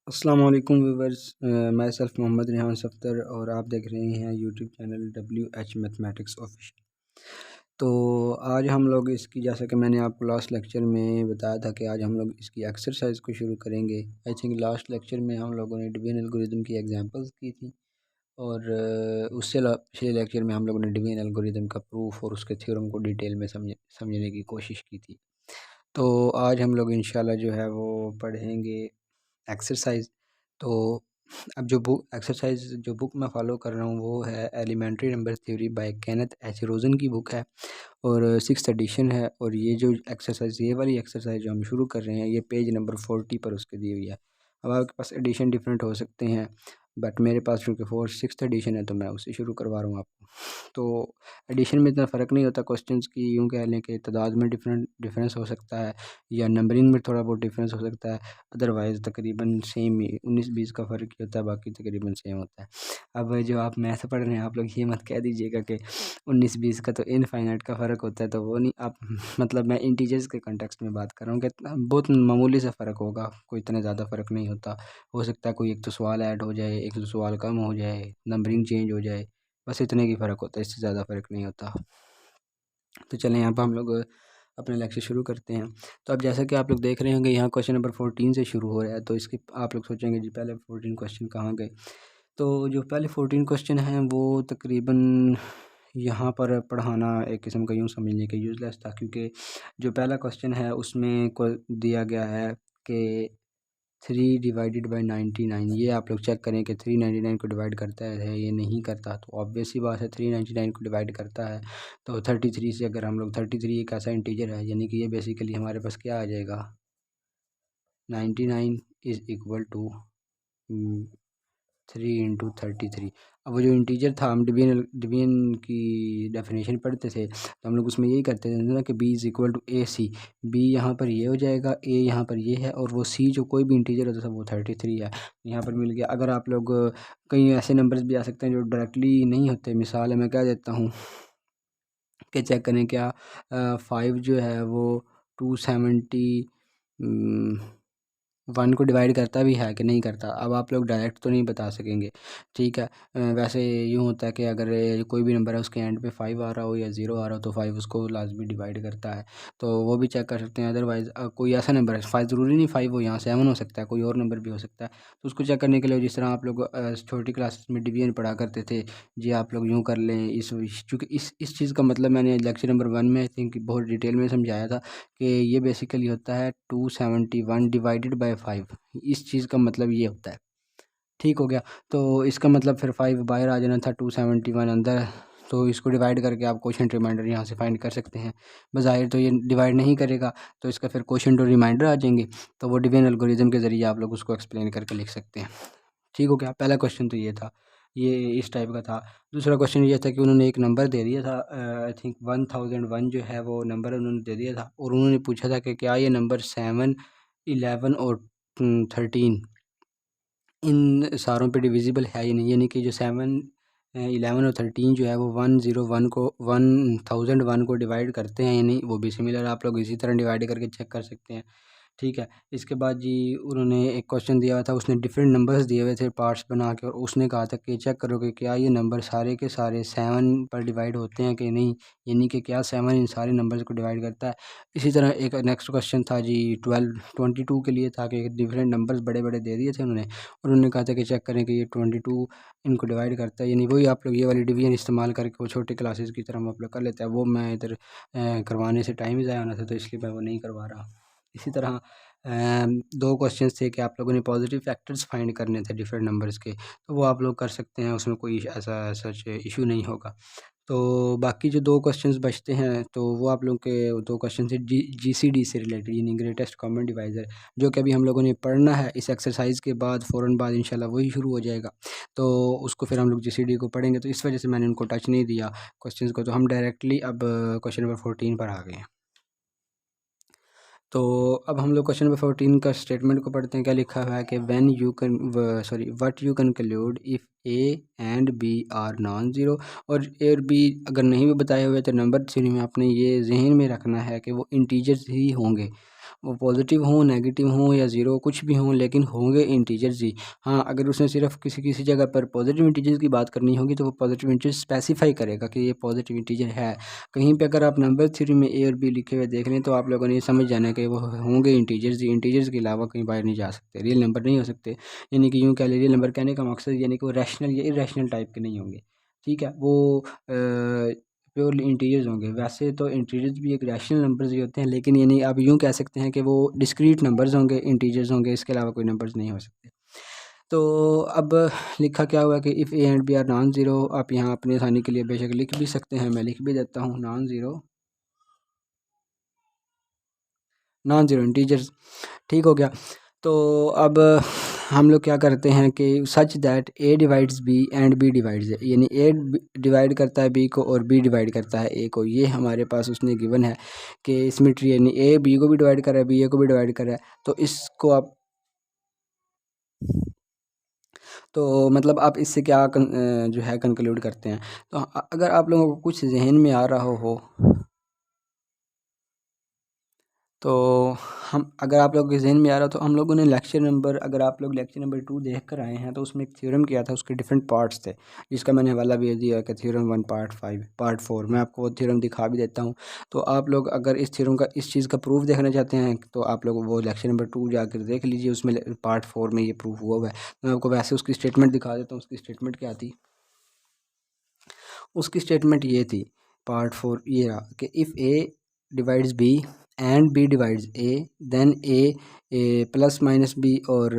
अस्सलाम वालेकुम व्यूवर्स, मैं सेल्फ मोहम्मद रेहान सफ्तर और आप देख रहे हैं YouTube channel WH mathematics official. तो आज हम लोग इसकी, जैसा कि मैंने आपको लास्ट लेक्चर में बताया था कि आज हम लोग इसकी एक्सरसाइज को शुरू करेंगे। आई थिंक लास्ट लेक्चर में हम लोगों ने डिवीजन एल्गोरिदम की एग्जांपल्स की थी और उससे पिछले लेक्चर में हम लोगों ने डिवीजन एल्गोरिदम का प्रूफ और उसके थ्योरम को डिटेल में समझने की कोशिश की थी। तो आज हम लोग इंशाल्लाह जो है वो पढ़ेंगे एक्सरसाइज। तो अब जो बुक एक्सरसाइज जो बुक मैं फ़ॉलो कर रहा हूँ वो है elementary number theory by Kenneth H Rosen की बुक है और 6th एडिशन है। और ये जो एक्सरसाइज, ये वाली एक्सरसाइज जो हम शुरू कर रहे हैं, ये पेज नंबर 40 पर उसके दी हुई है। अब आपके पास एडिशन डिफरेंट हो सकते हैं, बट मेरे पास चूँकि 6th एडिशन है तो मैं उससे शुरू करवा रहा हूँ आपको। तो एडिशन में इतना फ़र्क नहीं होता क्वेश्चंस की, यूँ कह लें कि तादाद में डिफरेंस हो सकता है या नंबरिंग में थोड़ा बहुत डिफरेंस हो सकता है, अदरवाइज़ तकरीबन सेम ही 19-20 का फ़र्क ही होता है, बाकी तकरीबन सेम होता है। अब जो आप मैथ पढ़ रहे हैं, आप लोग ये मत कह दीजिएगा कि 19-20 का तो इनफाइनाइट का फ़र्क होता है, तो वो नहीं आप मतलब मैं इंटीजर्स के कॉन्टेक्स्ट में बात कर रहा हूँ कि बहुत मामूली सा फ़र्क होगा, कोई इतना ज़्यादा फ़र्क नहीं होता। हो सकता है कोई एक तो सवाल ऐड हो जाए, एक तो सवाल कम हो जाए, नंबरिंग चेंज हो जाए, बस इतने की फ़र्क होता है, इससे ज़्यादा फ़र्क नहीं होता। तो चलें यहाँ पर हम लोग अपने लेक्चर शुरू करते हैं। तो अब जैसा कि आप लोग देख रहे होंगे, यहाँ क्वेश्चन नंबर 14 से शुरू हो रहा है। तो इसके आप लोग सोचेंगे जी पहले 14 क्वेश्चन कहाँ गए। तो जो पहले 14 क्वेश्चन हैं वो तकरीबन यहाँ पर पढ़ाना एक किस्म का यूँ समझिए कि यूज़लेस था, क्योंकि जो पहला क्वेश्चन है उसमें को दिया गया है कि 3/99, ये आप लोग चेक करें कि 399 को डिवाइड करता है ये नहीं करता। तो ऑब्वियस सी बात है 399 को डिवाइड करता है। तो 33 से अगर हम लोग 33 एक ऐसा इंटीजर है, यानी कि ये बेसिकली हमारे पास क्या आ जाएगा, 99 इज़ इक्वल टू 3 × 33। अब वो जो इंटीजर था, हम डिवीजन की डेफिनेशन पढ़ते थे तो हम लोग उसमें यही करते थे ना कि b is equal to AC। b यहाँ पर ये हो जाएगा, a यहाँ पर ये है, और वो c जो कोई भी इंटीजर होता था वो 33 है, यहाँ पर मिल गया। अगर आप लोग कई ऐसे नंबर्स भी आ सकते हैं जो डायरेक्टली नहीं होते, मिसाल है मैं कह देता हूँ कि चेक करें क्या 5 जो है वो 271 को डिवाइड करता भी है कि नहीं करता। अब आप लोग डायरेक्ट तो नहीं बता सकेंगे, ठीक है। वैसे यूँ होता है कि अगर कोई भी नंबर है उसके एंड पे 5 आ रहा हो या 0 आ रहा हो तो 5 उसको लाजमी डिवाइड करता है, तो वो भी चेक कर सकते हैं। अदरवाइज़ कोई ऐसा नंबर है 5, ज़रूरी नहीं 5 हो, यहाँ 7 हो सकता है, कोई और नंबर भी हो सकता है। तो उसको चेक करने के लिए जिस तरह आप लोग छोटी क्लासेस में डिवीजन पढ़ा करते थे जी, आप लोग यूँ कर लें। चूँकि इस चीज़ का मतलब मैंने लेक्चर नंबर 1 में आई थिंक बहुत डिटेल में समझाया था कि ये बेसिकली होता है 271 डिवाइडेड बाय 5। इस चीज़ का मतलब ये होता है, ठीक हो गया। तो इसका मतलब फिर 5 बाहर आ जाना था, 271 अंदर है। तो इसको डिवाइड करके आप कोशेंट रिमाइंडर यहाँ से फाइंड कर सकते हैं। बज़ाहिर तो ये डिवाइड नहीं करेगा, तो इसका फिर कोशेंट और रिमाइंडर आ जाएंगे, तो वो डिवीजन एल्गोरिदम के ज़रिए आप लोग उसको एक्सप्लेन करके लिख सकते हैं, ठीक हो गया। पहला क्वेश्चन तो ये था, ये इस टाइप का था। दूसरा क्वेश्चन ये था कि उन्होंने एक नंबर दे दिया था, आई थिंक 1001 जो है वो नंबर उन्होंने दे दिया था, और उन्होंने पूछा था कि क्या ये नंबर 7, 11 और 13 इन सारों पे डिविजिबल है या नहीं, यानी कि जो 7, 11 और 13 जो है वो 101 को 1001 को डिवाइड करते हैं या नहीं। वो भी सिमिलर आप लोग इसी तरह डिवाइड करके चेक कर सकते हैं, ठीक है। इसके बाद जी उन्होंने एक क्वेश्चन दिया हुआ था, उसने डिफरेंट नंबर्स दिए हुए थे पार्ट्स बना के, और उसने कहा था कि चेक करो कि क्या ये नंबर सारे के सारे 7 पर डिवाइड होते हैं कि नहीं, यानी कि क्या 7 इन सारे नंबर्स को डिवाइड करता है। इसी तरह एक नेक्स्ट क्वेश्चन था जी 22 के लिए था कि डिफरेंट नंबर्स बड़े बड़े दे दिए थे उन्होंने, और उन्होंने कहा था कि चेक करें कि ये 22 इनको डिवाइड करता है, यानी वही आप लोग ये वाली डिवीजन इस्तेमाल करके वो छोटी क्लासेस की तरह हम आप लोग कर लेते हैं। वो मैं इधर करवाने से टाइम ही ज़ाया होना था, तो इसलिए मैं वो नहीं करवा रहा। इसी तरह दो क्वेश्चंस थे कि आप लोगों ने पॉजिटिव फैक्टर्स फाइंड करने थे डिफरेंट नंबर्स के, तो वो आप लोग कर सकते हैं, उसमें कोई ऐसा सच इशू नहीं होगा। तो बाकी जो दो क्वेश्चंस बचते हैं तो वो आप लोग के दो क्वेश्चन थे GCD से रिलेटेड, यानी ग्रेटेस्ट कॉमन डिवाइज़र, जो कि अभी हम लोगों ने पढ़ना है। इस एक्सरसाइज के बाद फ़ौरन बाद इंशाल्लाह वही शुरू हो जाएगा, तो उसको फिर हम लोग GCD को पढ़ेंगे, तो इस वजह से मैंने उनको टच नहीं दिया क्वेश्चंस को। तो हम डायरेक्टली अब क्वेश्चन नंबर 14 पर आ गए हैं। तो अब हम लोग क्वेश्चन नंबर 14 का स्टेटमेंट को पढ़ते हैं। क्या लिखा हुआ है कि what you conclude if A and B are non zero, और ए और बी अगर नहीं भी बताए हुए तो नंबर थ्योरी में आपने ये जहन में रखना है कि वो इंटीजर्स ही होंगे, वो पॉजिटिव हों, नेगेटिव हों या ज़ीरो कुछ भी हों, लेकिन होंगे इंटीजर्स ही। हाँ, अगर उसने सिर्फ किसी किसी जगह पर पॉजिटिव इंटीजर्स की बात करनी होगी तो वो पॉजिटिव इंटीजर स्पेसिफाई करेगा कि ये पॉजिटिव इंटीजर है। कहीं पे अगर आप नंबर थ्योरी में ए और बी लिखे हुए देख लें तो आप लोगों ने ये समझ जाना है कि वो होंगे इंटीजर्स ही। इंटीजर्स के अलावा कहीं बाहर नहीं जा सकते, रियल नंबर नहीं हो सकते। यानी कि यूँ कह लीजिए, रियल नंबर कहने का मकसद यानी कि वो रैशनल या इरेशनल टाइप के नहीं होंगे। ठीक है, वो प्योरली इंटीजर्स होंगे। वैसे तो इंटीजर्स भी एक रैशनल नंबर्स ही होते हैं, लेकिन यानी आप यूँ कह सकते हैं कि वो डिस्क्रीट नंबर्स होंगे, इंटीजर्स होंगे, इसके अलावा कोई नंबर्स नहीं हो सकते। तो अब लिखा क्या हुआ कि if A and B are non zero. आप यहाँ अपनी आसानी के लिए बेशक लिख भी सकते हैं, मैं लिख भी देता हूँ non zero, non zero integers. ठीक हो गया। तो अब हम लोग क्या करते हैं कि such that A divides B and B divides A, यानी ए डिवाइड करता है बी को और बी डिवाइड करता है ए को। ये हमारे पास उसने गिवन है कि सिमेट्री, यानी ए बी को भी डिवाइड कर रहा है, बी ए को भी डिवाइड कर रहा है। तो इसको आप, तो मतलब आप इससे क्या जो है कंक्लूड करते हैं। तो अगर आप लोगों को कुछ जहन में आ रहा हो तो हम, अगर आप लोगों के ज़हन में आ रहा हो तो हम लोगों ने लेक्चर नंबर, अगर आप लोग लेक्चर नंबर 2 देख कर आए हैं तो उसमें एक थ्योरम किया था, उसके डिफरेंट पार्ट्स थे, जिसका मैंने हवाला भी दिया कि थ्योरम 1 पार्ट 5 पार्ट 4। मैं आपको वो थ्योरम दिखा भी देता हूँ। तो आप लोग अगर इस थ्योरम का, इस चीज़ का प्रूफ देखना चाहते हैं तो आप लोग वो लेक्चर नंबर 2 जाकर देख लीजिए, उसमें पार्ट 4 में ये प्रूफ हुआ है। मैं आपको वैसे उसकी स्टेटमेंट दिखा देता हूँ। उसकी स्टेटमेंट क्या थी? उसकी स्टेटमेंट ये थी, पार्ट 4 ये रहा कि if A divides B and B divides A, then A plus minus B और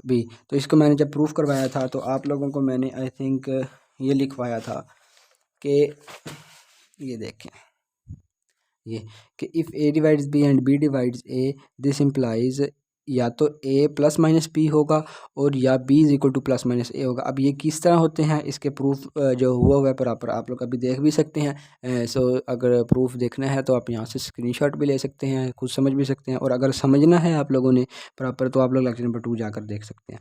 बी। तो इसको मैंने जब प्रूफ करवाया था तो आप लोगों को मैंने आई थिंक ये लिखवाया था कि ये देखें, ये कि if A divides B and B divides A, this implies या तो ए प्लस माइनस बी होगा और या B is equal to plus minus A होगा। अब ये किस तरह होते हैं, इसके प्रूफ जो हुआ है प्रॉपर आप लोग अभी देख भी सकते हैं। सो अगर प्रूफ देखना है तो आप यहाँ से स्क्रीनशॉट भी ले सकते हैं, खुद समझ भी सकते हैं, और अगर समझना है आप लोगों ने प्रॉपर तो आप लोग लेक्चर नंबर 2 जाकर देख सकते हैं।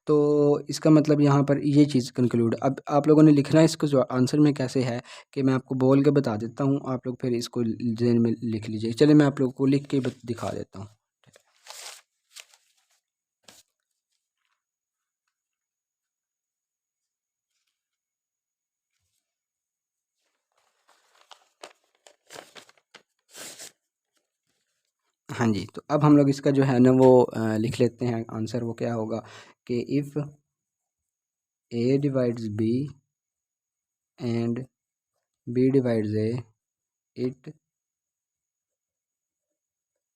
तो इसका मतलब यहाँ पर ये चीज़ कंक्लूड। अब आप लोगों ने लिखना है इसको जो आंसर में कैसे है कि मैं आपको बोल के बता देता हूँ, आप लोग फिर इसको ज़हन में लिख लीजिए। चलिए मैं आप लोगों को लिख के दिखा देता हूँ। हाँ जी, तो अब हम लोग इसका जो है ना वो लिख लेते हैं आंसर। वो क्या होगा कि if A divides B and B divides A, it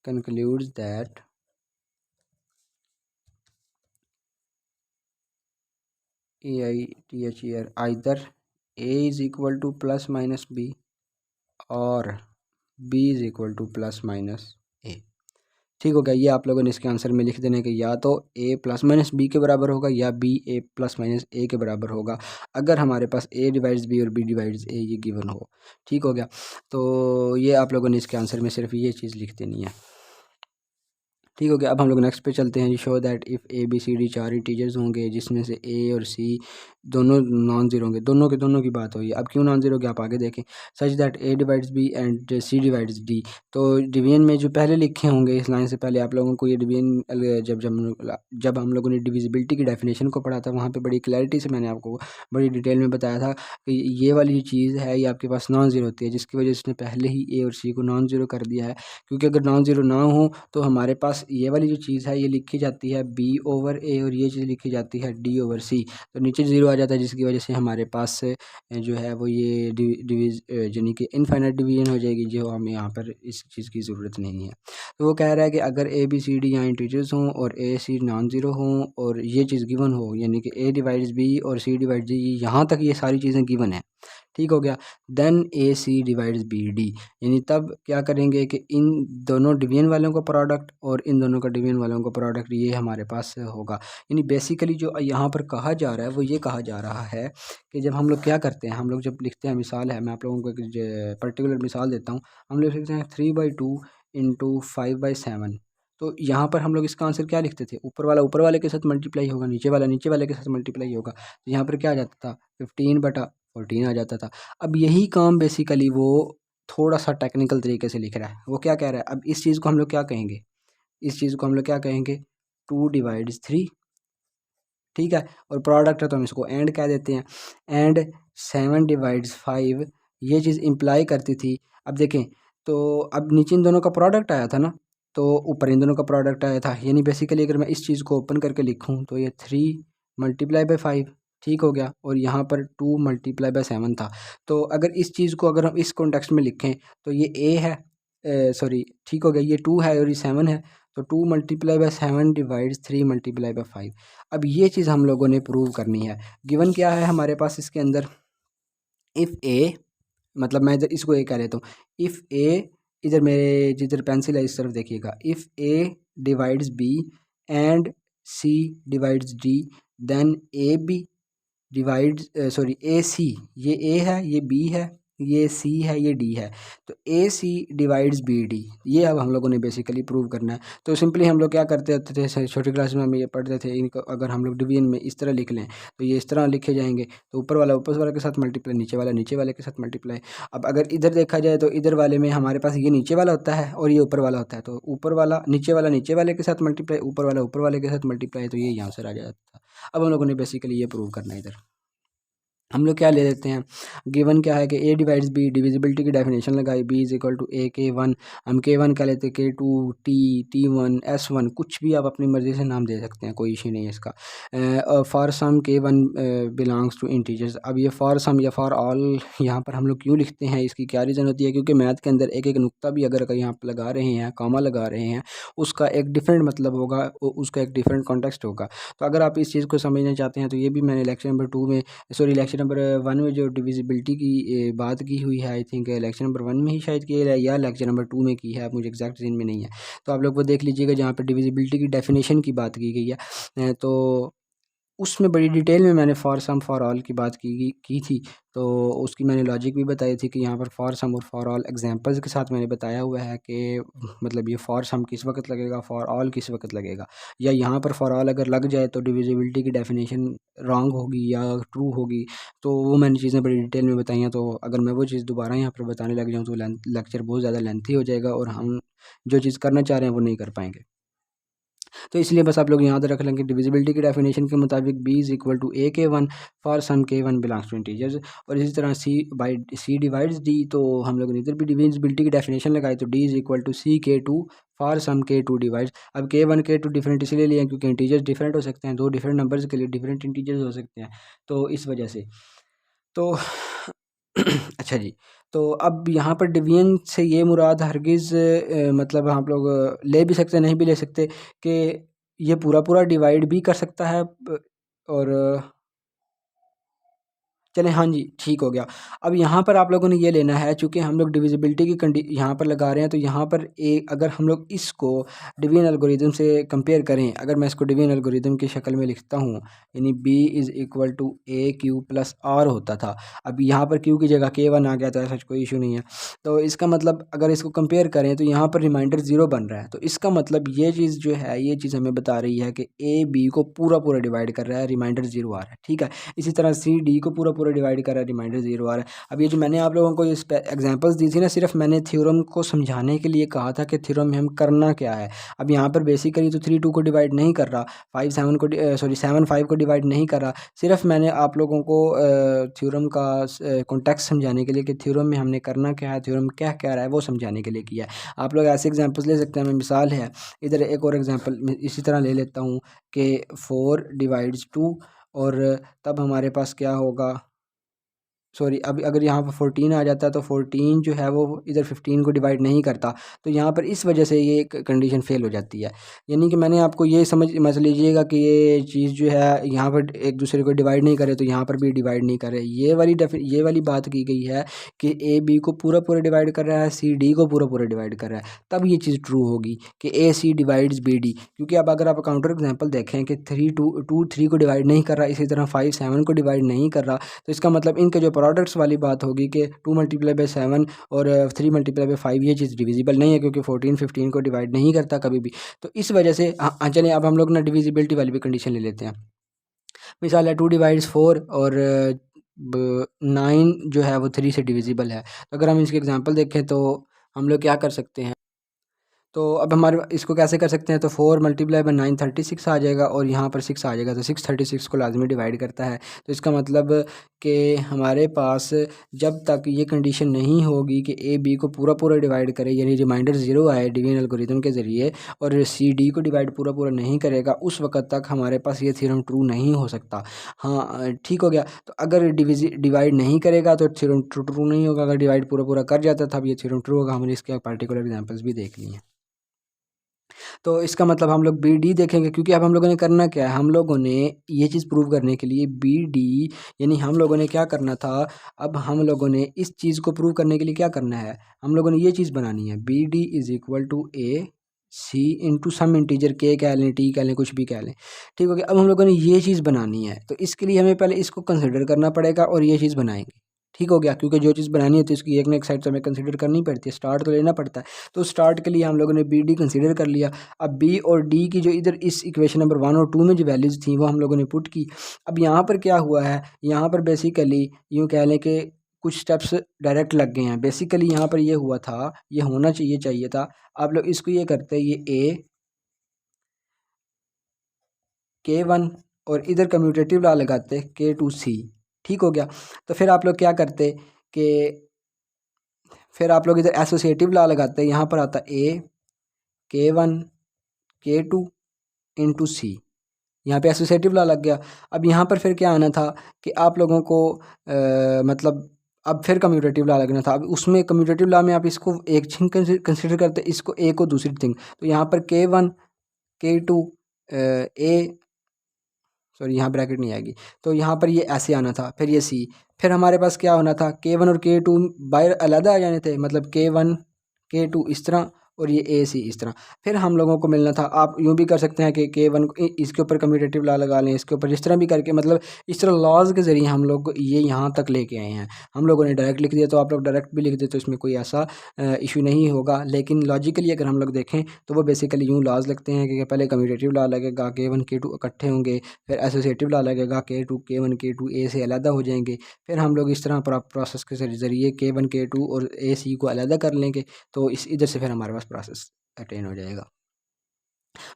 concludes that either a is equal to plus minus b और b is equal to plus minus A. ठीक हो गया। ये आप लोगों ने इसके आंसर में लिख देने कि या तो a प्लस माइनस बी के बराबर होगा या b a प्लस माइनस ए के बराबर होगा, अगर हमारे पास a डिवाइड्स b और b डिवाइड्स a ये गिवन हो। ठीक हो गया। तो ये आप लोगों ने इसके आंसर में सिर्फ ये चीज़ लिख देनी है। ठीक हो गया। अब हम लोग नेक्स्ट पे चलते हैं। Show that if A B C D 4 integers होंगे जिसमें से ए और सी दोनों नॉन ज़ीरो होंगे। दोनों के दोनों की बात हुई। अब क्यों नॉन ज़ीरो होगी आप आगे देखें। Such that A divides B and C divides D. तो डिवीजन में जो पहले लिखे होंगे इस लाइन से पहले आप लोगों को ये डिवीजन जब हम लोगों ने डिविजिबिलिटी की डेफिनेशन को पढ़ा था वहाँ पर बड़ी क्लैरिटी से मैंने आपको बड़ी डिटेल में बताया था कि ये वाली जो चीज़ है ये आपके पास नॉन ज़ीरो होती है, जिसकी वजह से उसने पहले ही ए और सी को नॉन ज़ीरो कर दिया है। क्योंकि अगर नॉन ज़ीरो ना हो तो हमारे पास ये वाली जो चीज़ है ये लिखी जाती है बी ओवर ए और ये चीज़ लिखी जाती है डी ओवर सी। तो नीचे ज़ीरो आ जाता है जिसकी वजह से हमारे पास जो है वो ये डिवीज यानी कि इनफाइनाइट डिवीजन हो जाएगी, जो हमें यहाँ पर इस चीज़ की ज़रूरत नहीं है। तो वो कह रहा है कि अगर ए बी सी डी यहाँ इंटीजर्स हों और ए सी नॉन ज़ीरो हों और ये चीज़ गिवन हो, यानी कि ए डिवाइड्स बी और सी डिवाइड्स डी, यहाँ तक ये सारी चीज़ें गिवन है। ठीक हो गया। देन ए सी डिवाइड्स बी डी, यानी तब क्या करेंगे कि इन दोनों डिवीजन वालों का प्रोडक्ट और इन दोनों का डिवीजन वालों का प्रोडक्ट ये हमारे पास होगा। यानी बेसिकली जो यहाँ पर कहा जा रहा है वो ये कहा जा रहा है कि जब हम लोग क्या करते हैं, हम लोग जब लिखते हैं, मिसाल है, मैं आप लोगों को एक पर्टिकुलर मिसाल देता हूँ। हम लोग लिखते हैं 3/2 इंटू 5/7। तो यहाँ पर हम लोग इसका आंसर क्या लिखते थे, ऊपर वाला ऊपर वाले के साथ मल्टीप्लाई होगा, नीचे वाला नीचे वाले के साथ मल्टीप्लाई होगा। तो यहाँ पर क्या आ जाता था, 15/14 आ जाता था। अब यही काम बेसिकली वो थोड़ा सा टेक्निकल तरीके से लिख रहा है। वो क्या कह रहा है, अब इस चीज़ को हम लोग क्या कहेंगे, इस चीज़ को हम लोग क्या कहेंगे, 2 डिवाइड्स 3, ठीक है। और प्रोडक्ट है तो हम इसको एंड कह देते हैं। एंड 7 डिवाइड्स 5 ये चीज़ इम्प्लाई करती थी। अब देखें तो अब नीचे इन दोनों का प्रोडक्ट आया था ना, तो ऊपर इन दोनों का प्रोडक्ट आया था, यानी बेसिकली अगर मैं इस चीज़ को ओपन करके लिखूं तो ये 3 मल्टीप्लाई बाई 5 ठीक हो गया, और यहाँ पर 2 मल्टीप्लाई बाई 7 था। तो अगर इस चीज़ को अगर हम इस कॉन्टेक्स्ट में लिखें तो ये ए है, सॉरी ठीक हो गया, ये 2 है और ये 7 है, तो 2 multiply by 7 divides 3 multiply by 5। अब ये चीज़ हम लोगों ने प्रूव करनी है। गिवन क्या है हमारे पास इसके अंदर, इफ़ ए, मतलब मैं इधर इसको ए कह लेता हूँ, इफ़ ए, इधर मेरे जिधर पेंसिल है इस तरफ देखिएगा, if A divides B and C divides D, then A B divides sorry A C, ये ए है, ये बी है, ये सी है, ये डी है, तो ए सी डिवाइड्स बी डी, ये अब हम लोगों ने बेसिकली प्रूव करना है। तो सिंपली हम लोग क्या करते होते थे, छोटी क्लास में हम ये पढ़ते थे, इनको अगर हम लोग डिवीजन में इस तरह लिख लें तो ये इस तरह लिखे जाएंगे, तो ऊपर वाला ऊपर वाले के साथ मल्टीप्लाई, नीचे वाला नीचे वाले के साथ मल्टीप्लाई। अब अगर इधर देखा जाए तो इधर वाले में हमारे पास ये नीचे वाला होता है और ये ऊपर वाला होता है, तो ऊपर वाला नीचे वाले के साथ मल्टीप्लाई, ऊपर वाला ऊपर वाले के साथ मल्टीप्लाई, तो ये यहाँ से आ जाता था। अब हम लोगों ने बेसिकली ये प्रूव करना है। इधर हम लोग क्या ले लेते हैं, गिवन क्या है कि ए डिवाइड्स बी, डिविजिबिलिटी की डेफिनेशन लगाई, B is equal to A के वन, हम के वन कह लेते हैं, K two, T one, S one, कुछ भी आप अपनी मर्ज़ी से नाम दे सकते हैं, कोई इशू नहीं है इसका। फॉर सम के वन बिलोंग्स टू इंटीजर्स। अब ये फॉर सम या फॉर ऑल यहाँ पर हम लोग क्यों लिखते हैं, इसकी क्या रीज़न होती है, क्योंकि मैथ के अंदर एक एक नुक्ता भी अगर यहाँ पर लगा रहे हैं, कॉमा लगा रहे हैं, उसका एक डिफरेंट मतलब होगा, उसका एक डिफरेंट कॉन्टेक्स्ट होगा। तो अगर आप इस चीज़ को समझना चाहते हैं तो ये भी मैंने लेक्चर नंबर 2 में, सॉरी लेक्चर नंबर 1 में जो डिविजिबिलिटी की बात की हुई है, आई थिंक लेक्चर नंबर 1 में ही शायद की है या लेक्चर नंबर 2 में की है, मुझे एग्जैक्ट ज़हन में नहीं है। तो आप लोग वो देख लीजिएगा जहाँ पर डिविजिबिलिटी की डेफिनेशन की बात की गई है, तो उसमें बड़ी डिटेल में मैंने फॉर सम फॉर ऑल की बात की थी। तो उसकी मैंने लॉजिक भी बताई थी कि यहाँ पर फॉर सम और फॉर ऑल एग्जांपल्स के साथ मैंने बताया हुआ है कि मतलब ये फॉर सम किस वक्त लगेगा, फॉर ऑल किस वक्त लगेगा, या यहाँ पर फॉर ऑल अगर लग जाए तो डिविजिबिलिटी की डेफिनेशन रॉन्ग होगी या ट्रू होगी। तो वो मैंने चीज़ें बड़ी डिटेल में बताई हैं, तो अगर मैं वो चीज़ दोबारा यहाँ पर बताने लग जाऊँ तो लेक्चर बहुत ज़्यादा लेंथी हो जाएगा और हम जो चीज़ करना चाह रहे हैं वो नहीं कर पाएंगे। तो इसलिए बस आप लोग याद रख लेंगे डिविजिबिलिटी की डेफिनेशन के मुताबिक B is equal to A के वन फॉर सम के वन बिलोंग्स टू इंटीजर्स, और इसी तरह सी डिवाइड्स डी, तो हम लोग ने इधर भी डिविजिबिलिटी की डेफिनेशन लगाई, तो डी इज इक्वल टू सी के टू फॉर सम के टू डिवाइड्स। अब के वन के टू डिफरेंट इसलिए लिए हैं क्योंकि इंटीजर्स डिफरेंट हो सकते हैं, दो डिफरेंट नंबर्स के लिए डिफरेंट इंटीजर्स हो सकते हैं, तो इस वजह से। तो अच्छा जी, तो अब यहाँ पर डिवीजन से ये मुराद हरगिज़ मतलब हम लोग ले भी सकते नहीं भी ले सकते कि ये पूरा पूरा डिवाइड भी कर सकता है, और चलें, हाँ जी ठीक हो गया। अब यहाँ पर आप लोगों ने ये लेना है, चूँकि हम लोग डिविजिबिलिटी की यहाँ पर लगा रहे हैं, तो यहाँ पर अगर हम लोग इसको डिवीजन एल्गोरिदम से कंपेयर करें, अगर मैं इसको डिवीजन एल्गोरिदम की शक्ल में लिखता हूँ, यानी b is equal to A Q plus R होता था, अब यहाँ पर क्यू की जगह के वन आ गया, तो ऐसा कोई इशू नहीं है। तो इसका मतलब अगर इसको कंपेयर करें तो यहाँ पर रिमाइंडर 0 बन रहा है, तो इसका मतलब ये चीज़ जो है, ये चीज़ हमें बता रही है कि ए बी को पूरा पूरा डिवाइड कर रहा है, रिमाइंडर 0 आ रहा है, ठीक है। इसी तरह सी डी को पूरा पूरा डिवाइड कर रहा है, रिमाइंडर 0 आ रहा है। अब ये जो मैंने आप लोगों को ये एग्जांपल्स दी थी ना, सिर्फ मैंने थ्योरम को समझाने के लिए कहा था कि थ्योरम में हम करना क्या है। अब यहाँ पर बेसिकली तो 3 2 को डिवाइड नहीं कर रहा, 5 7 को सॉरी 7 5 को डिवाइड नहीं कर रहा, सिर्फ मैंने आप लोगों को थ्योरम का कॉन्टेक्स्ट समझाने के लिए कि थ्योरम में हमने करना क्या है, थ्योरम क्या कह रहा है, वो समझाने के लिए किया है। आप लोग ऐसे एग्जाम्पल्स ले सकते हैं, मैं मिसाल है इधर एक और एग्जाम्पल इसी तरह ले लेता हूँ कि 4 डिवाइड्स 2, और तब हमारे पास क्या होगा, सॉरी अब अगर यहाँ पर 14 आ जाता है तो 14 जो है वो इधर 15 को डिवाइड नहीं करता, तो यहाँ पर इस वजह से ये कंडीशन फेल हो जाती है। यानी कि मैंने आपको ये समझ लीजिएगा कि ये चीज़ जो है यहाँ पर एक दूसरे को डिवाइड नहीं करे, तो यहाँ पर भी डिवाइड नहीं करे, ये वाली बात की गई है कि ए बी को पूरा पूरा डिवाइड कर रहा है, सी डी को पूरा पूरा डिवाइड कर रहा है, तब ये चीज़ ट्रू होगी कि A C divides B D. क्योंकि अब अगर आप काउंटर एग्जाम्पल देखें कि 3 को डिवाइड नहीं कर रहा, इसी तरह 5 7 को डिवाइड नहीं कर रहा, तो इसका मतलब इनके जो प्रोडक्ट्स वाली बात होगी कि 2 मल्टीप्लाई बाई 7 और 3 मल्टीप्लाई बाई 5 ये चीज़ डिविजिबल नहीं है, क्योंकि 14 15 को डिवाइड नहीं करता कभी भी। तो इस वजह से चलिए अब हम लोग ना डिविजिबिलिटी वाली भी कंडीशन ले लेते हैं। मिसाल है 2 डिवाइड्स 4 और 9 जो है वो 3 से डिविजिबल है। तो अगर हम इसके एग्जांपल देखें तो हम लोग क्या कर सकते हैं, तो अब हमारे इसको कैसे कर सकते हैं, तो 4 मल्टीप्लाई बाई 9 36 आ जाएगा और यहाँ पर 6 आ जाएगा, तो 6 36 को लाजमी डिवाइड करता है। तो इसका मतलब कि हमारे पास जब तक ये कंडीशन नहीं होगी कि ए बी को पूरा पूरा डिवाइड करे, यानी रिमाइंडर 0 आए डिवीजन एल्गोरिथम के ज़रिए, और सी डी को डिवाइड पूरा पूरा नहीं करेगा, उस वक्त तक हमारे पास ये थ्योरम ट्रू नहीं हो सकता। हाँ ठीक हो गया। तो अगर डिवाइड नहीं करेगा तो थ्योरम ट्रू नहीं होगा, अगर डिवाइड पूरा पूरा कर जाता तब ये थ्योरम ट्रू होगा। हमने इसके पार्टिकुलर एग्जांपल्स भी देख लिए हैं। तो इसका मतलब हम लोग बी डी देखेंगे, क्योंकि अब हम लोगों ने करना क्या है, हम लोगों ने ये चीज़ प्रूव करने के लिए बी डी, यानी हम लोगों ने क्या करना था, अब हम लोगों ने इस चीज़ को प्रूव करने के लिए क्या करना है, हम लोगों ने ये चीज़ बनानी है, B D is equal to A C into some integer K कह लें, टी कह लें, कुछ भी कह लें। ठीक हो गया। अब हम लोगों ने ये चीज़ बनानी है, तो इसके लिए हमें पहले इसको कंसिडर करना पड़ेगा और ये चीज़ बनाएंगे। ठीक हो गया, क्योंकि जो चीज़ बनानी है तो इसकी एक ना एक साइड से हमें कंसिडर करनी पड़ती है, स्टार्ट तो लेना पड़ता है। तो स्टार्ट के लिए हम लोगों ने बी डी कंसिडर कर लिया। अब बी और डी की जो इधर इस इक्वेशन नंबर 1 और 2 में जो वैल्यूज़ थी वो हम लोगों ने पुट की। अब यहाँ पर क्या हुआ है, यहाँ पर बेसिकली यूँ कह लें कि कुछ स्टेप्स डायरेक्ट लग गए हैं। बेसिकली यहाँ पर ये हुआ था, ये होना चाहिए था, आप लोग इसको ये करते, ये ए K1 और इधर कम्यूटेटिव लॉ लगाते K2C। ठीक हो गया। तो फिर आप लोग क्या करते कि फिर आप लोग इधर एसोसिएटिव लॉ लगाते, यहाँ पर आता A K1 K2 इंटू सी, यहाँ पे एसोसिएटिव लॉ लग गया। अब यहाँ पर फिर क्या आना था कि आप लोगों को मतलब अब फिर कम्यूटेटिव लॉ लगना था। अब उसमें कम्यूटेटिव लॉ में आप इसको एक थिंग कंसिडर करते, इसको ए को दूसरी थिंग, तो यहाँ पर K1 K2 ए, सॉरी यहाँ ब्रैकेट नहीं आएगी, तो यहाँ पर ये ऐसे आना था, फिर ये सी, फिर हमारे पास क्या होना था, K1 और K2 बाहर अलग आ जाने थे, मतलब K1 K2 इस तरह और ये ए सी इस तरह। फिर हम लोगों को मिलना था, आप यूँ भी कर सकते हैं कि K1 इसके ऊपर कम्यूटेटिव लॉ लगा लें, इसके ऊपर जिस तरह भी करके, मतलब इस तरह लॉज के ज़रिए हम लोग ये यहाँ तक लेके आए हैं। हम लोगों ने डायरेक्ट लिख दिया, तो आप लोग डायरेक्ट भी लिख दे तो इसमें कोई ऐसा इशू नहीं होगा, लेकिन लॉजिकली अगर हम लोग देखें तो वो बेसिकली यूँ लॉज लगते हैं कि पहले कम्यूटेटिव लॉ लगेगा, K1 K2 इकट्ठे होंगे, फिर एसोसिएटिव लॉ लगेगा, K1 K2 ए से अलग हो जाएंगे, फिर हम लोग इस तरह प्रोसेस के ज़रिए K1 K2 और ए सी को अलग कर लेंगे, तो इस इधर से फिर हमारे पास प्रोसेस अटेन हो जाएगा।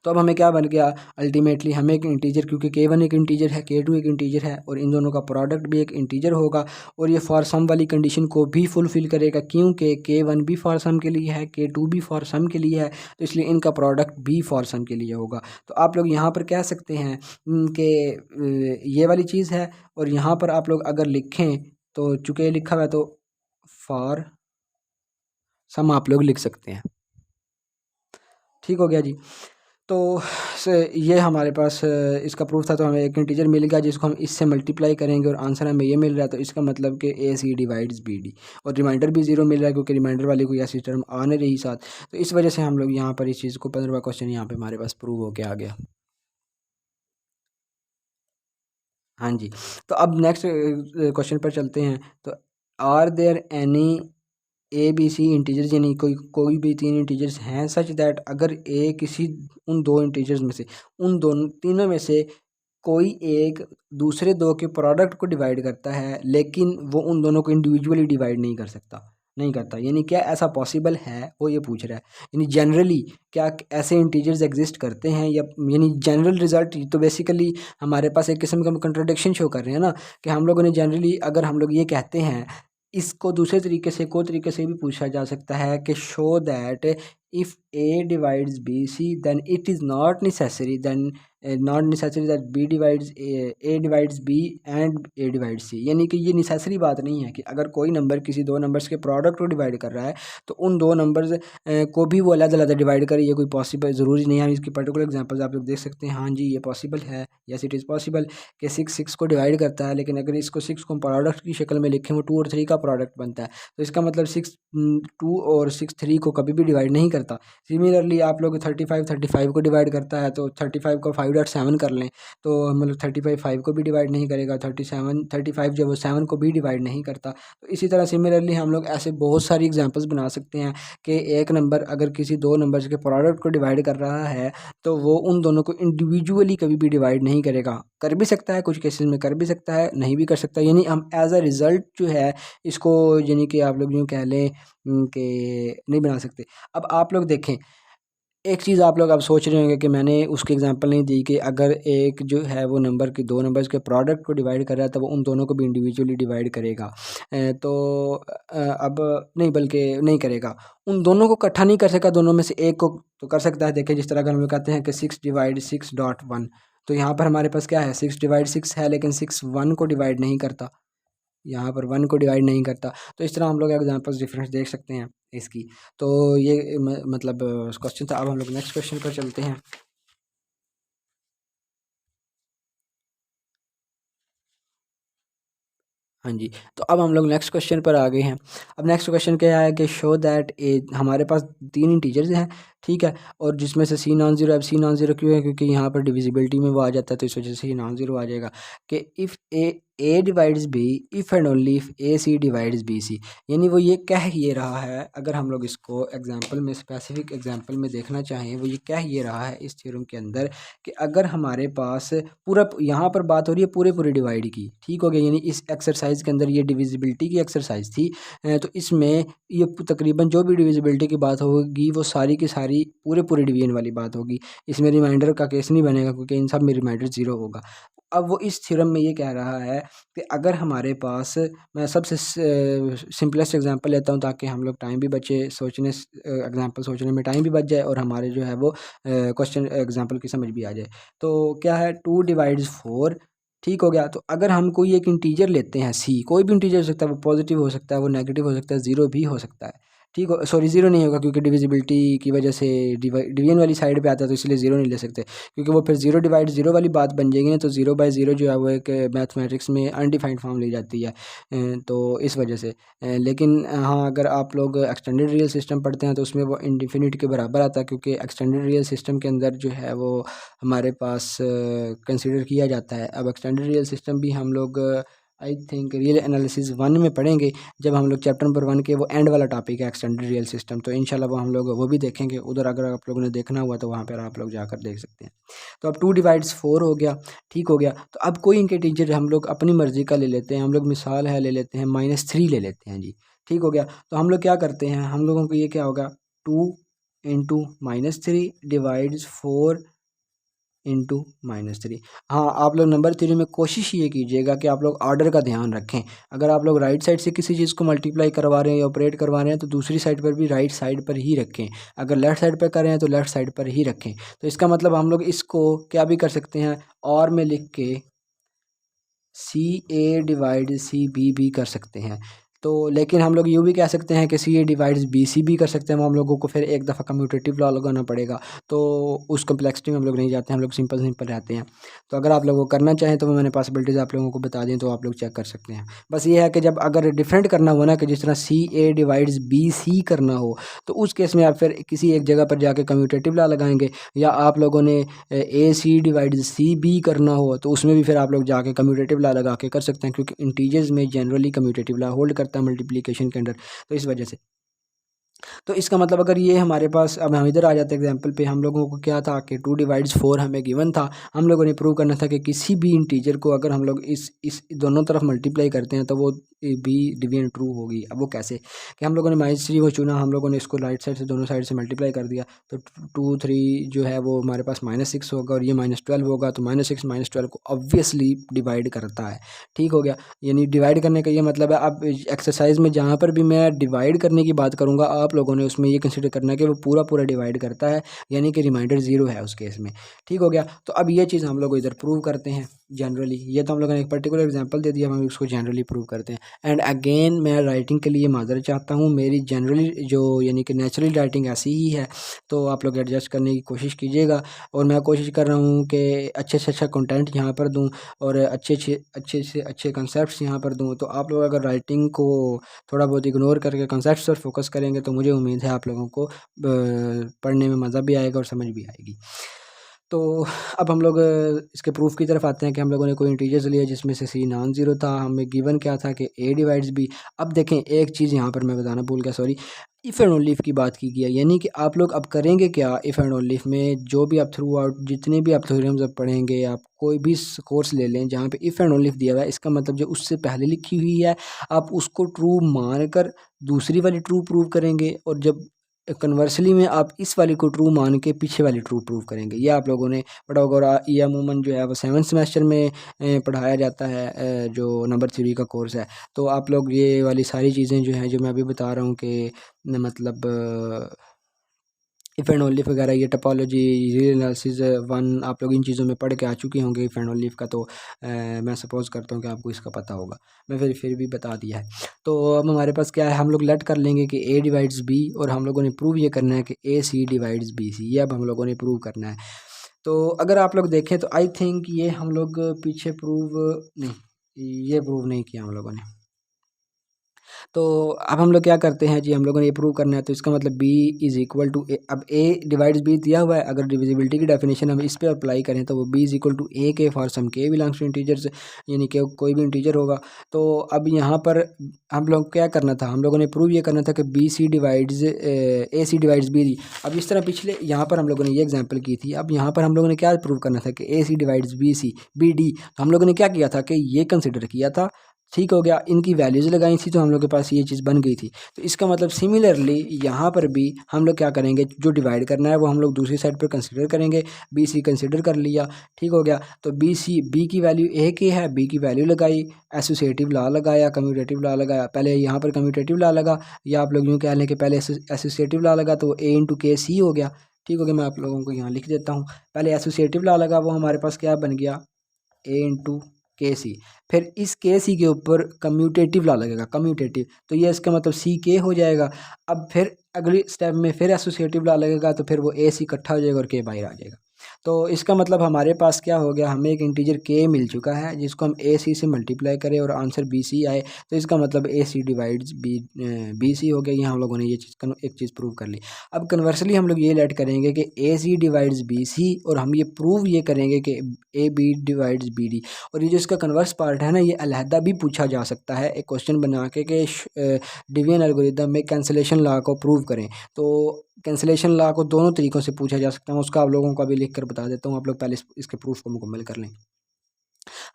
तो अब हमें क्या बन गया, अल्टीमेटली हमें एक इंटीजर, क्योंकि K1 एक इंटीजर है, K2 एक इंटीजर है, और इन दोनों का प्रोडक्ट भी एक इंटीजर होगा, और ये फॉर सम वाली कंडीशन को भी फुलफिल करेगा, क्योंकि K1 भी फॉर सम के लिए है, K2 भी फॉर सम के लिए है, तो इसलिए इनका प्रोडक्ट भी फॉर सम के लिए होगा। तो आप लोग यहाँ पर कह सकते हैं कि ये वाली चीज़ है, और यहाँ पर आप लोग अगर लिखें तो चूँकि लिखा हुआ है तो फॉर सम आप लोग लिख सकते हैं। ठीक हो गया जी। तो ये हमारे पास इसका प्रूफ था, तो हमें एक इंटीजर मिल गया जिसको हम इससे मल्टीप्लाई करेंगे और आंसर हमें ये मिल रहा है, तो इसका मतलब कि A C divides B D, और रिमाइंडर भी 0 मिल रहा है क्योंकि रिमाइंडर वाली कोई ऐसी टर्म आ नहीं रही साथ। तो इस वजह से हम लोग यहाँ पर इस चीज़ को 15वां क्वेश्चन यहाँ पे हमारे पास प्रूव होके आ गया। हाँ जी। तो अब नेक्स्ट क्वेश्चन पर चलते हैं। तो are there any A B C integers, यानी कोई भी 3 इंटीजर्स हैं सच दैट अगर ए किसी उन 2 इंटीजर्स में से, उन दोनों तीनों में से कोई एक दूसरे 2 के प्रोडक्ट को डिवाइड करता है, लेकिन वो उन दोनों को इंडिविजुअली डिवाइड नहीं करता, यानी क्या ऐसा पॉसिबल है, वो ये पूछ रहा है। यानी जनरली क्या ऐसे इंटीजर्स एग्जिस्ट करते हैं, या यानी जनरल रिजल्ट, तो बेसिकली हमारे पास एक किस्म का कंट्रोडिक्शन शो कर रहे हैं ना, कि हम लोगों ने जनरली अगर हम लोग ये कहते हैं, इसको दूसरे तरीके से को तरीके से भी पूछा जा सकता है कि show that if A divides B C then it is not necessary that B divides A divides B and A divides C, यानी कि ये नेसेसरी बात नहीं है कि अगर कोई नंबर किसी 2 नंबर्स के प्रोडक्ट को डिवाइड कर रहा है तो उन 2 नंबर्स को भी वो अलग-अलग डिवाइड करे, ये कोई पॉसिबल ज़रूरी नहीं है। इसकी पर्टिकुलर एग्जांपल्स आप लोग देख सकते हैं। हाँ जी, ये पॉसिबल है, यस इट इज़ पॉसिबल कि 6 को डिवाइड करता है, लेकिन अगर इसको 6 को प्रोडक्ट की शक्ल में लिखें, वो 2 और 3 का प्रोडक्ट बनता है, तो इसका मतलब 2 और 6 3 को कभी भी डिवाइड नहीं करता। सिमिलरली आप लोग 35 को डिवाइड करता है, तो 35 को 5.7 कर लें, तो मतलब 35 5 को भी डिवाइड नहीं करेगा, 35 जो वो 7 को भी डिवाइड नहीं करता। तो इसी तरह सिमिलरली हम लोग ऐसे बहुत सारी एग्जांपल्स बना सकते हैं कि एक नंबर अगर किसी 2 नंबर्स के प्रोडक्ट को डिवाइड कर रहा है, तो वो उन दोनों को इंडिविजुअली कभी भी डिवाइड नहीं करेगा। कर भी सकता है, कुछ केसेस में कर भी सकता है, नहीं भी कर सकता, यानी हम एज अ रिज़ल्ट जो है इसको, यानी कि आप लोग यूँ कह लें कि नहीं बना सकते। अब आप लोग देखें, एक चीज़ आप लोग अब सोच रहे होंगे कि मैंने उसकी एग्जांपल नहीं दी कि अगर एक जो है वो नंबर की दो नंबर्स के प्रोडक्ट को डिवाइड कर रहा है तो वो उन दोनों को भी इंडिविजुअली डिवाइड करेगा। तो अब नहीं, बल्कि नहीं करेगा, उन दोनों को इकट्ठा नहीं कर सका, दोनों में से एक को तो कर सकता है। देखिए जिस तरह अगर हम लोग कहते हैं कि 6/6.1, तो यहाँ पर हमारे पास क्या है, 6/6 है, लेकिन 6 1 को डिवाइड नहीं करता, यहाँ पर 1 को डिवाइड नहीं करता। तो इस तरह हम लोग एग्जांपल्स डिफरेंस देख सकते हैं इसकी। तो ये मतलब क्वेश्चन था। अब हम लोग नेक्स्ट क्वेश्चन पर चलते हैं। हाँ जी, तो अब हम लोग नेक्स्ट क्वेश्चन पर आ गए हैं। अब नेक्स्ट क्वेश्चन क्या है कि शो दैट ए, हमारे पास 3 इंटीजर्स हैं, ठीक है, और जिसमें से सी नॉन ज़ीरो। अब सी नॉन ज़ीरो क्यों है, क्योंकि यहाँ पर डिविजिबिलिटी में वो आ जाता है, तो इस वजह से ही नॉन ज़ीरो आ जाएगा कि if A divides B, if and only if A C divides B C. यानी वो ये कह ये रहा है, अगर हम लोग इसको एग्जाम्पल में, स्पेसिफिक एग्जाम्पल में देखना चाहें, वो ये कह ये रहा है इस थ्योरम के अंदर कि अगर हमारे पास पूरा, यहाँ पर बात हो रही है पूरे पूरे डिवाइड की, ठीक हो गया, यानी इस एक्सरसाइज के अंदर ये डिविजिबिलिटी की एक्सरसाइज थी। तो इसमें ये तकरीबन जो भी डिविजिबिलिटी की बात होगी वो सारी की सारी पूरे पूरे डिवीजन वाली बात होगी। इसमें रिमाइंडर का केस नहीं बनेगा, क्योंकि इन सब में रिमाइंडर ज़ीरो होगा। अब वो इस थ्योरम में ये कह रहा है कि अगर हमारे पास, मैं सबसे सिंपलेस्ट एग्जांपल लेता हूँ ताकि हम लोग टाइम भी बचे, सोचने एग्जांपल सोचने में टाइम भी बच जाए और हमारे जो है वो क्वेश्चन एग्जांपल की समझ भी आ जाए। तो क्या है, 2/4, ठीक हो गया। तो अगर हम कोई एक इंटीजर लेते हैं सी, कोई भी इंटीजर हो सकता है, वो पॉजिटिव हो सकता है, वो नेगेटिव हो सकता है, ज़ीरो भी हो सकता है, ठीक हो, सॉरी ज़ीरो नहीं होगा क्योंकि डिविजिबिलिटी की वजह से डिवीजन वाली साइड पे आता है, तो इसलिए ज़ीरो नहीं ले सकते, क्योंकि वो फिर 0/0 वाली बात बन जाएगी ना, तो 0/0 जो है वो एक मैथमेटिक्स में अनडिफाइंड फॉर्म ली जाती है। तो इस वजह से लेकिन हाँ, अगर आप लोग एक्सटेंडेड रियल सिस्टम पढ़ते हैं तो उसमें वो इनडिफिनिट के बराबर आता है, क्योंकि एक्सटेंडेड रियल सिस्टम के अंदर जो है वो हमारे पास कंसिडर किया जाता है। अब एक्सटेंडेड रियल सिस्टम भी हम लोग आई थिंक रियल एनालिसिस 1 में पढ़ेंगे, जब हम लोग चैप्टर नंबर 1 के, वो एंड वाला टॉपिक है एक्सटेंडेड रियल सिस्टम, तो इंशाल्लाह वो हम लोग वो भी देखेंगे उधर। अगर आप लोगों ने देखना हुआ तो वहाँ पर आप लोग जाकर देख सकते हैं। तो अब 2/4 हो गया, ठीक हो गया। तो अब कोई इनके टीचर हम लोग अपनी मर्ज़ी का ले लेते हैं, हम लोग मिसाल है ले लेते हैं -3 ले लेते हैं जी, ठीक हो गया। तो हम लोग क्या करते हैं, हम लोगों को ये क्या होगा, 2 × -3 / 4 × -3। हाँ, आप लोग नंबर थ्योरी में कोशिश ये कीजिएगा कि आप लोग ऑर्डर का ध्यान रखें। अगर आप लोग राइट साइड से किसी चीज़ को मल्टीप्लाई करवा रहे हैं या ऑपरेट करवा रहे हैं तो दूसरी साइड पर भी राइट साइड पर ही रखें। अगर लेफ़्ट साइड पर कर रहे हैं तो लेफ़्ट साइड पर ही रखें। तो इसका मतलब हम लोग इसको क्या भी कर सकते हैं, और में लिख के CA/CB भी कर सकते हैं। तो लेकिन हम लोग यूँ भी कह सकते हैं कि CA/BC भी कर सकते हैं, वो हम लोगों को फिर एक दफ़ा कम्यूटेटिव लॉ लगाना पड़ेगा, तो उस कम्प्लेक्सिटी में हम लोग नहीं जाते हैं, हम लोग सिंपल सिंपल रहते हैं। तो अगर आप लोग वो करना चाहें तो मैंने पॉसिबिलिटीज़ आप लोगों को बता दी, तो आप लोग चेक कर सकते हैं। बस ये है कि जब अगर डिफरेंट करना हुआ ना, कि जिस तरह CA/BC करना हो, तो उस केस में आप फिर किसी एक जगह पर जाके कम्यूटेटिव लॉ लगाएंगे, या आप लोगों ने AC/CB करना हो तो उसमें भी फिर आप लोग जाके कम्यूटेटिव लॉ लगा के कर सकते हैं, क्योंकि इंटीजर्स में जनरली कम्यूटेटिव लॉ होल्ड करता है मल्टीप्लिकेशन के अंदर, तो इस वजह से। तो इसका मतलब अगर ये हमारे पास, अब हम इधर आ जाते हैं एग्जांपल पे, हम लोगों को क्या था कि 2/4 हमें गिवन था, हम लोगों ने प्रूव करना था कि किसी भी इंटीजर को अगर हम लोग इस दोनों तरफ मल्टीप्लाई करते हैं तो वो भी डिवीजन ट्रू होगी। अब वो कैसे, कि हम लोगों ने -3 वो चुना, हम लोगों ने इसको राइट साइड से दोनों साइड से मल्टीप्लाई कर दिया, तो 2 3 जो है वो हमारे पास -6 होगा, और ये -12 होगा, तो -6 -12 को ऑब्वियसली डिवाइड करता है, ठीक हो गया। यानी डिवाइड करने का ये मतलब है, अब एक्सरसाइज में जहाँ पर भी मैं डिवाइड करने की बात करूँगा, आप लोगों ने उसमें ये कंसिडर करना है कि वो पूरा पूरा डिवाइड करता है, यानी कि रिमाइंडर ज़ीरो है उस केस में, ठीक हो गया। तो अब ये चीज़ हम लोग इधर प्रूव करते हैं जनरली। ये तो हम लोगों ने एक पर्टिकुलर एग्जांपल दे दिया, हम उसको जनरली प्रूव करते हैं। एंड अगेन मैं राइटिंग के लिए माज़रत चाहता हूँ, मेरी जनरली जो यानी कि नेचुरली राइटिंग ऐसी ही है, तो आप लोग एडजस्ट करने की कोशिश कीजिएगा। और मैं कोशिश कर रहा हूँ कि अच्छे से अच्छा कंटेंट यहाँ पर दूँ, और अच्छे से अच्छे कंसेप्ट्स यहाँ पर दूँ। तो आप लोग अगर राइटिंग को थोड़ा बहुत इग्नोर करके कंसेप्ट्स पर फोकस करेंगे तो मुझे उम्मीद है आप लोगों को पढ़ने में मज़ा भी आएगा और समझ भी आएगी। तो अब हम लोग इसके प्रूफ की तरफ आते हैं कि हम लोगों ने कोई इंटीजर्स लिया जिसमें से सी नॉन ज़ीरो था, हमें गिवन क्या था कि A/B। अब देखें एक चीज़ यहाँ पर मैं बताना भूल गया, sorry, if and only if की बात की गई है, यानी कि आप लोग अब करेंगे क्या, इफ़ एंड ओनली इफ़ में जो भी आप थ्रू आउट जितने भी आप थ्योरम्स अब पढ़ेंगे, आप कोई भी कोर्स ले लें जहाँ पे इफ़ एंड ओनली इफ़ दिया हुआ है, इसका मतलब जो उससे पहले लिखी हुई है आप उसको ट्रू मान कर दूसरी वाली ट्रू प्रूव करेंगे, और जब कन्वर्सली में आप इस वाली को ट्रू मान के पीछे वाली ट्रू प्रूव करेंगे। ये आप लोगों ने पढ़ा होगा, और ये अमूमन जो है वो 7th सेमेस्टर में पढ़ाया जाता है, जो नंबर थ्योरी का कोर्स है। तो आप लोग ये वाली सारी चीज़ें जो हैं, जो मैं अभी बता रहा हूँ कि मतलब इफ़ एंड ओनली वगैरह, ये टोपोलॉजी, रील एनालिसिस वन, आप लोग इन चीज़ों में पढ़ के आ चुके होंगे इफ़ एंड ओनली का। तो मैं सपोज़ करता हूँ कि आपको इसका पता होगा, मैं फिर भी बता दिया है। तो अब हमारे पास क्या है, हम लोग लेट कर लेंगे कि ए डिवाइड्स बी, और हम लोगों ने प्रूव ये करना है कि ए सी डिवाइड्स बी सी, ये अब हम लोगों ने प्रूव करना है। तो अगर आप लोग देखें तो आई थिंक ये हम लोग पीछे प्रूव नहीं, ये प्रूव नहीं किया हम लोगों ने। तो अब हम लोग क्या करते हैं जी, हम लोगों ने ये प्रूव करना है, तो इसका मतलब b इज़ इक्वल टू ए। अब a डिवाइड्स b दिया हुआ है, अगर डिविजिबिलिटी की डेफिनेशन हम इस पे अप्लाई करें तो वो b is equal to A K for some k belongs to integers, यानी कि कोई भी इंटीजर होगा। तो अब यहाँ पर हम लोग क्या करना था, हम लोगों ने प्रूव ये करना था कि बी सी डिवाइड्स ए सी डिवाइड्स बी डी। अब इस तरह पिछले यहाँ पर हम लोगों ने ये एग्जाम्पल की थी, अब यहाँ पर हम लोगों ने क्या प्रूव करना था कि A C divides B C B D. तो हम लोगों ने क्या किया था कि ये कंसिडर किया था, ठीक हो गया, इनकी वैल्यूज़ लगाई थी, तो हम लोग के पास ये चीज़ बन गई थी। तो इसका मतलब सिमिलरली यहाँ पर भी हम लोग क्या करेंगे, जो डिवाइड करना है वो हम लोग दूसरी साइड पर कंसिडर करेंगे। बी सी कंसिडर कर लिया, ठीक हो गया। तो बी सी, बी की वैल्यू ए की है, बी की वैल्यू लगाई, एसोसिएटिव लॉ लगाया, कम्यूटेटिव लॉ लगाया। पहले यहाँ पर कम्यूटेटिव लॉ लगा, या आप लोग यूँ कह लें कि पहले एसोसिएटिव लॉ लगा, तो ए इंटू के सी हो गया, ठीक हो गया। मैं आप लोगों को यहाँ लिख देता हूँ, पहले एसोसिएटिव लॉ लगा, वो हमारे पास क्या बन गया, ए इंटू के सी। फिर इस के सी के ऊपर कम्यूटेटिव लॉ लगेगा, कम्यूटेटिव, तो ये इसका मतलब सी के हो जाएगा। अब फिर अगली स्टेप में फिर एसोसिएटिव लॉ लगेगा, तो फिर वो ए सी इकट्ठा हो जाएगा और के बाहर आ जाएगा। तो इसका मतलब हमारे पास क्या हो गया, हमें एक इंटीजर के मिल चुका है जिसको हम ए सी से मल्टीप्लाई करें और आंसर बी सी आए, तो इसका मतलब ए सी डिवाइड्स बी सी हो गया। ये हम लोगों ने ये चीज़ एक चीज़ प्रूव कर ली। अब कन्वर्सली हम लोग ये लेट करेंगे कि ए सी डिवाइड्स बी सी, और हम ये प्रूव ये करेंगे कि A B divides B D. और ये जो इसका कन्वर्स पार्ट है ना, ये अलहदा भी पूछा जा सकता है एक क्वेश्चन बना के कि डिवीजन एल्गोरिदम में कैंसलेशन लॉ को प्रूव करें। तो कैंसलेशन लॉ को दोनों तरीक़ों से पूछा जा सकता है, उसका आप लोगों को अभी लिख कर बता देता हूँ, आप लोग पहले इसके प्रूफ को मुकम्मल कर लें।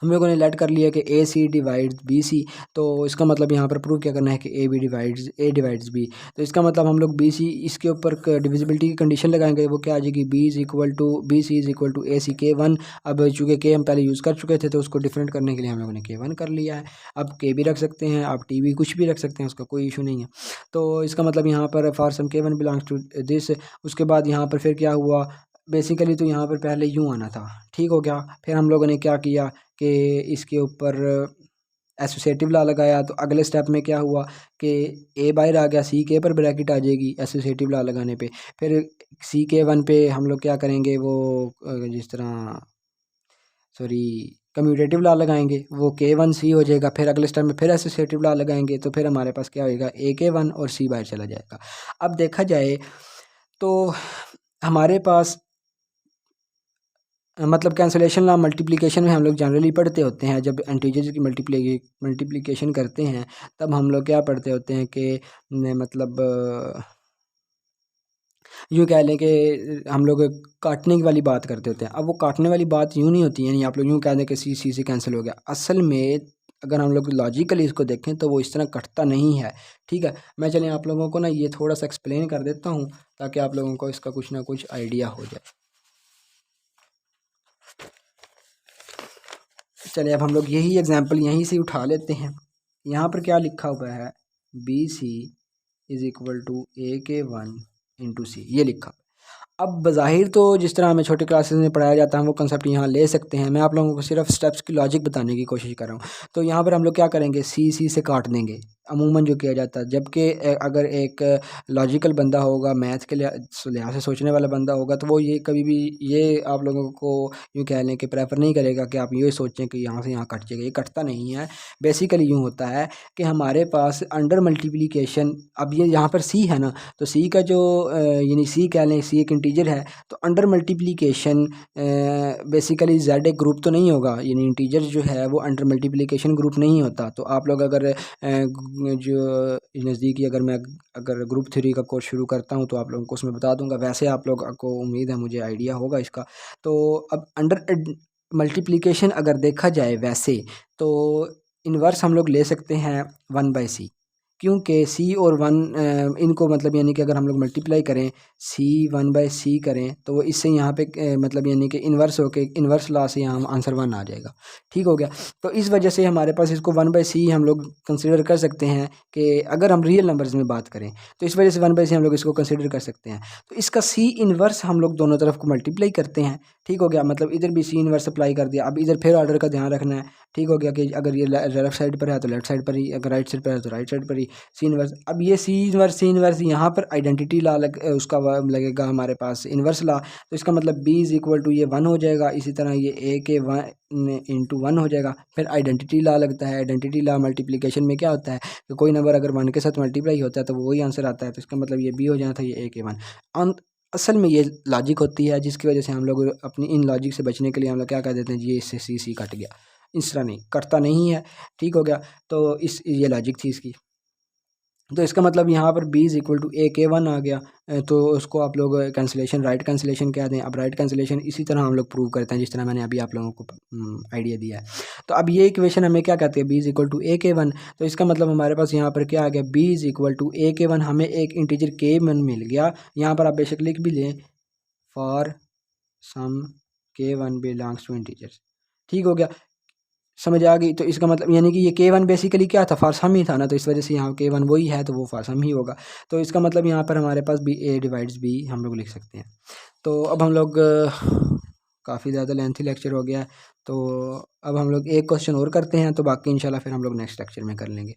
हम लोगों ने लेट कर लिया कि ए सी डिवाइड्स बी सी, तो इसका मतलब यहाँ पर प्रूव क्या करना है कि ए डिवाइड्स बी। तो इसका मतलब हम लोग बी सी, इसके ऊपर डिविजिबिलिटी की कंडीशन लगाएंगे, वो क्या आ जाएगी, B is equal to B C is equal to A C k one. अब चूँकि के हम पहले यूज़ कर चुके थे, तो उसको डिफरेंट करने के लिए हम लोगों ने के वन कर लिया है। अब के भी रख सकते हैं, आप टी भी कुछ भी रख सकते हैं, उसका कोई इशू नहीं है। तो इसका मतलब यहाँ पर फॉर सम के वन बिलोंग्स टू दिस। उसके बाद यहाँ पर फिर क्या हुआ, बेसिकली तो यहाँ पर पहले यूँ आना था, ठीक हो गया। फिर हम लोगों ने क्या किया कि इसके ऊपर एसोसिएटिव लॉ लगाया, तो अगले स्टेप में क्या हुआ कि ए बाहर आ गया, सी के पर ब्रैकेट आ जाएगी एसोसिएटिव लॉ लगाने पे। फिर सी के वन पे हम लोग क्या करेंगे, वो जिस तरह सॉरी कम्यूटेटिव लॉ लगाएंगे, वो के वन सी हो जाएगा। फिर अगले स्टेप में फिर एसोसिएटिव लॉ लगाएंगे, तो फिर हमारे पास क्या होएगा, ए के वन और सी बाहर चला जाएगा। अब देखा जाए तो हमारे पास मतलब कैंसलेशन लॉ मल्टीप्लिकेशन में हम लोग जनरली पढ़ते होते हैं, जब इंटीजर्स की मल्टीप्लिकेशन करते हैं तब हम लोग क्या पढ़ते होते हैं कि मतलब यूँ कह लें कि हम लोग काटने की वाली बात करते होते हैं। अब वो काटने वाली बात यूँ नहीं होती है, यानी आप लोग यूँ कह दें कि सी सी से कैंसिल हो गया। असल में अगर हम लोग लॉजिकली इसको देखें तो वो इस तरह कटता नहीं है, ठीक है। मैं चलिए आप लोगों को ना ये थोड़ा सा एक्सप्लेन कर देता हूँ, ताकि आप लोगों को इसका कुछ ना कुछ आइडिया हो जाए। चलिए अब हम लोग यही एग्जांपल यहीं से उठा लेते हैं। यहाँ पर क्या लिखा हुआ है, B C is equal to A के वन इंटू सी, ये लिखा। अब बज़ाहिर तो जिस तरह हमें छोटे क्लासेस में पढ़ाया जाता है हम वो कंसेप्ट यहाँ ले सकते हैं, मैं आप लोगों को सिर्फ स्टेप्स की लॉजिक बताने की कोशिश कर रहा हूँ। तो यहाँ पर हम लोग क्या करेंगे, सी सी से काट देंगे, अमूमन जो किया जाता है। जबकि अगर एक लॉजिकल बंदा होगा, मैथ के लिहाज से सोचने वाला बंदा होगा, तो वो ये कभी भी ये आप लोगों को यूँ कह लें कि प्रेफर नहीं करेगा कि आप ये सोचें कि यहाँ से यहाँ कट जाएगा, ये कटता नहीं है। बेसिकली यूँ होता है कि हमारे पास अंडर मल्टीप्लिकेशन, अब ये यहाँ पर सी है ना, तो सी का जो यानी सी कह लें, सी एक इंटीजर है, तो अंडर मल्टीप्लिकेशन बेसिकली जेड एक ग्रुप तो नहीं होगा, यानी इंटीजर जो है वो अंडर मल्टीप्लिकेशन ग्रुप नहीं होता। तो आप लोग अगर जो नज़दीकी अगर ग्रुप थ्योरी का कोर्स शुरू करता हूँ तो आप लोगों को उसमें बता दूंगा, वैसे आप लोग को उम्मीद है मुझे आइडिया होगा इसका। तो अब अंडर मल्टीप्लिकेशन अगर देखा जाए वैसे, तो इन्वर्स हम लोग ले सकते हैं 1/c, क्योंकि सी और वन इनको मतलब यानी कि अगर हम लोग मल्टीप्लाई करें सी 1/c करें तो वो इससे यहाँ पे मतलब यानी कि इन्वर्स होके इन्वर्स लॉ से यहाँ आंसर 1 आ जाएगा। ठीक हो गया। तो इस वजह से हमारे पास इसको 1/c हम लोग कंसिडर कर सकते हैं कि अगर हम रियल नंबर्स में बात करें तो इस वजह से 1/c हम लोग इसको कंसिडर कर सकते हैं। तो इसका सी इन्वर्स हम लोग दोनों तरफ को मल्टीप्लाई करते हैं। ठीक हो गया। मतलब इधर भी सी इन्वर्स अप्लाई कर दिया। अब इधर फिर ऑर्डर का ध्यान रखना है। ठीक हो गया कि अगर ये लेफ्ट साइड पर है तो लेफ्ट साइड पर ही, अगर राइट साइड पर है तो राइट साइड पर ही सी इन्वर्स। अब ये सी इन्वर्स यहाँ पर आइडेंटिटी ला उसका लगेगा हमारे पास इन्वर्स ला। तो इसका मतलब b इज इक्वल टू ये 1 हो जाएगा। इसी तरह ये a के 1 हो जाएगा। फिर आइडेंटिटी ला लगता है। आइडेंटिटी ला मल्टीप्लिकेशन में क्या होता है कि कोई नंबर अगर 1 के साथ मल्टीप्लाई होता है तो वो वही आंसर आता है। तो इसका मतलब ये b हो जाना था, ये a के 1। असल में ये लॉजिक होती है जिसकी वजह से हम लोग अपनी इन लॉजिक से बचने के लिए हम लोग क्या कर देते हैं, ये इससे सी कट गया। इस तरह नहीं कटता नहीं है। ठीक हो गया। तो ये लॉजिक थी इसकी। तो इसका मतलब यहाँ पर b is equal to a K 1 आ गया। तो उसको आप लोग कैंसिलेशन, राइट कैंसिलेशन कह दें। अब राइट कैंसिलेशन इसी तरह हम लोग प्रूव करते हैं जिस तरह मैंने अभी आप लोगों को आइडिया दिया है। तो अब ये इक्वेशन हमें क्या कहती है, b is equal to a K 1। तो इसका मतलब हमारे पास यहाँ पर क्या आ गया, b is equal to a K 1। हमें एक इंटीजर k1 मिल गया। यहाँ पर आप बेशक लिख भी लें, for some k1 belongs to integers. ठीक हो गया, समझ आ गई। तो इसका मतलब यानी कि ये k1 बेसिकली क्या था, फारसम ही था ना। तो इस वजह से यहाँ k1 वही है तो वो फारसम ही होगा। तो इसका मतलब यहाँ पर हमारे पास भी a डिवाइड्स b हम लोग लिख सकते हैं। तो अब हम लोग काफ़ी ज़्यादा लेंथी लेक्चर हो गया है। तो अब हम लोग एक क्वेश्चन और करते हैं, तो बाकी इंशाल्लाह फिर हम लोग नेक्स्ट लेक्चर में कर लेंगे।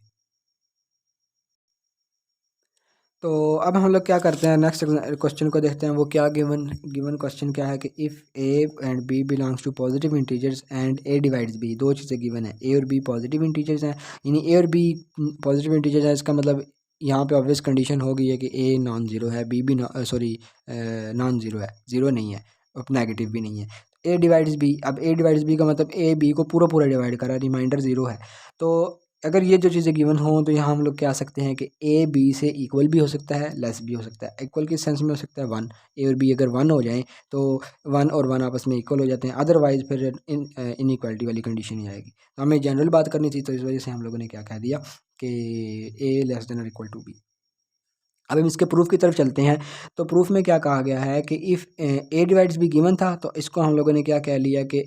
तो अब हम लोग क्या करते हैं, नेक्स्ट क्वेश्चन को देखते हैं। वो क्या गिवन क्वेश्चन क्या है कि if a and b belongs to positive integers and a divides b। दो चीज़ें गिवन है, a और b पॉजिटिव इंटीजर्स हैं, यानी a और b पॉजिटिव इंटीजर्स है। इसका मतलब यहाँ पे ऑब्वियस कंडीशन हो गई है कि a नॉन ज़ीरो है, b भी नॉन ज़ीरो है, ज़ीरो नहीं है और नेगेटिव भी नहीं है। a डिवाइड्स b, अब a डिवाइड्स b का मतलब a b को पूरा पूरा डिवाइड करा, रिमाइंडर ज़ीरो है। तो अगर ये जो चीज़ें गिवन हों तो यहाँ हम लोग क्या सकते हैं कि ए बी से इक्वल भी हो सकता है, लेस भी हो सकता है। इक्वल किस सेंस में हो सकता है, 1। ए और बी अगर 1 हो जाएं तो 1 और 1 आपस में इक्वल हो जाते हैं, अदरवाइज फिर इनइक्वालिटी वाली कंडीशन ही आएगी। तो हमें जनरल बात करनी थी, तो इस वजह से हम लोगों ने क्या कह दिया कि ए लेस देन और इक्वल टू बी। अब हम इसके प्रूफ की तरफ चलते हैं। तो प्रूफ में क्या कहा गया है कि if A divides be given था, तो इसको हम लोगों ने क्या कह लिया कि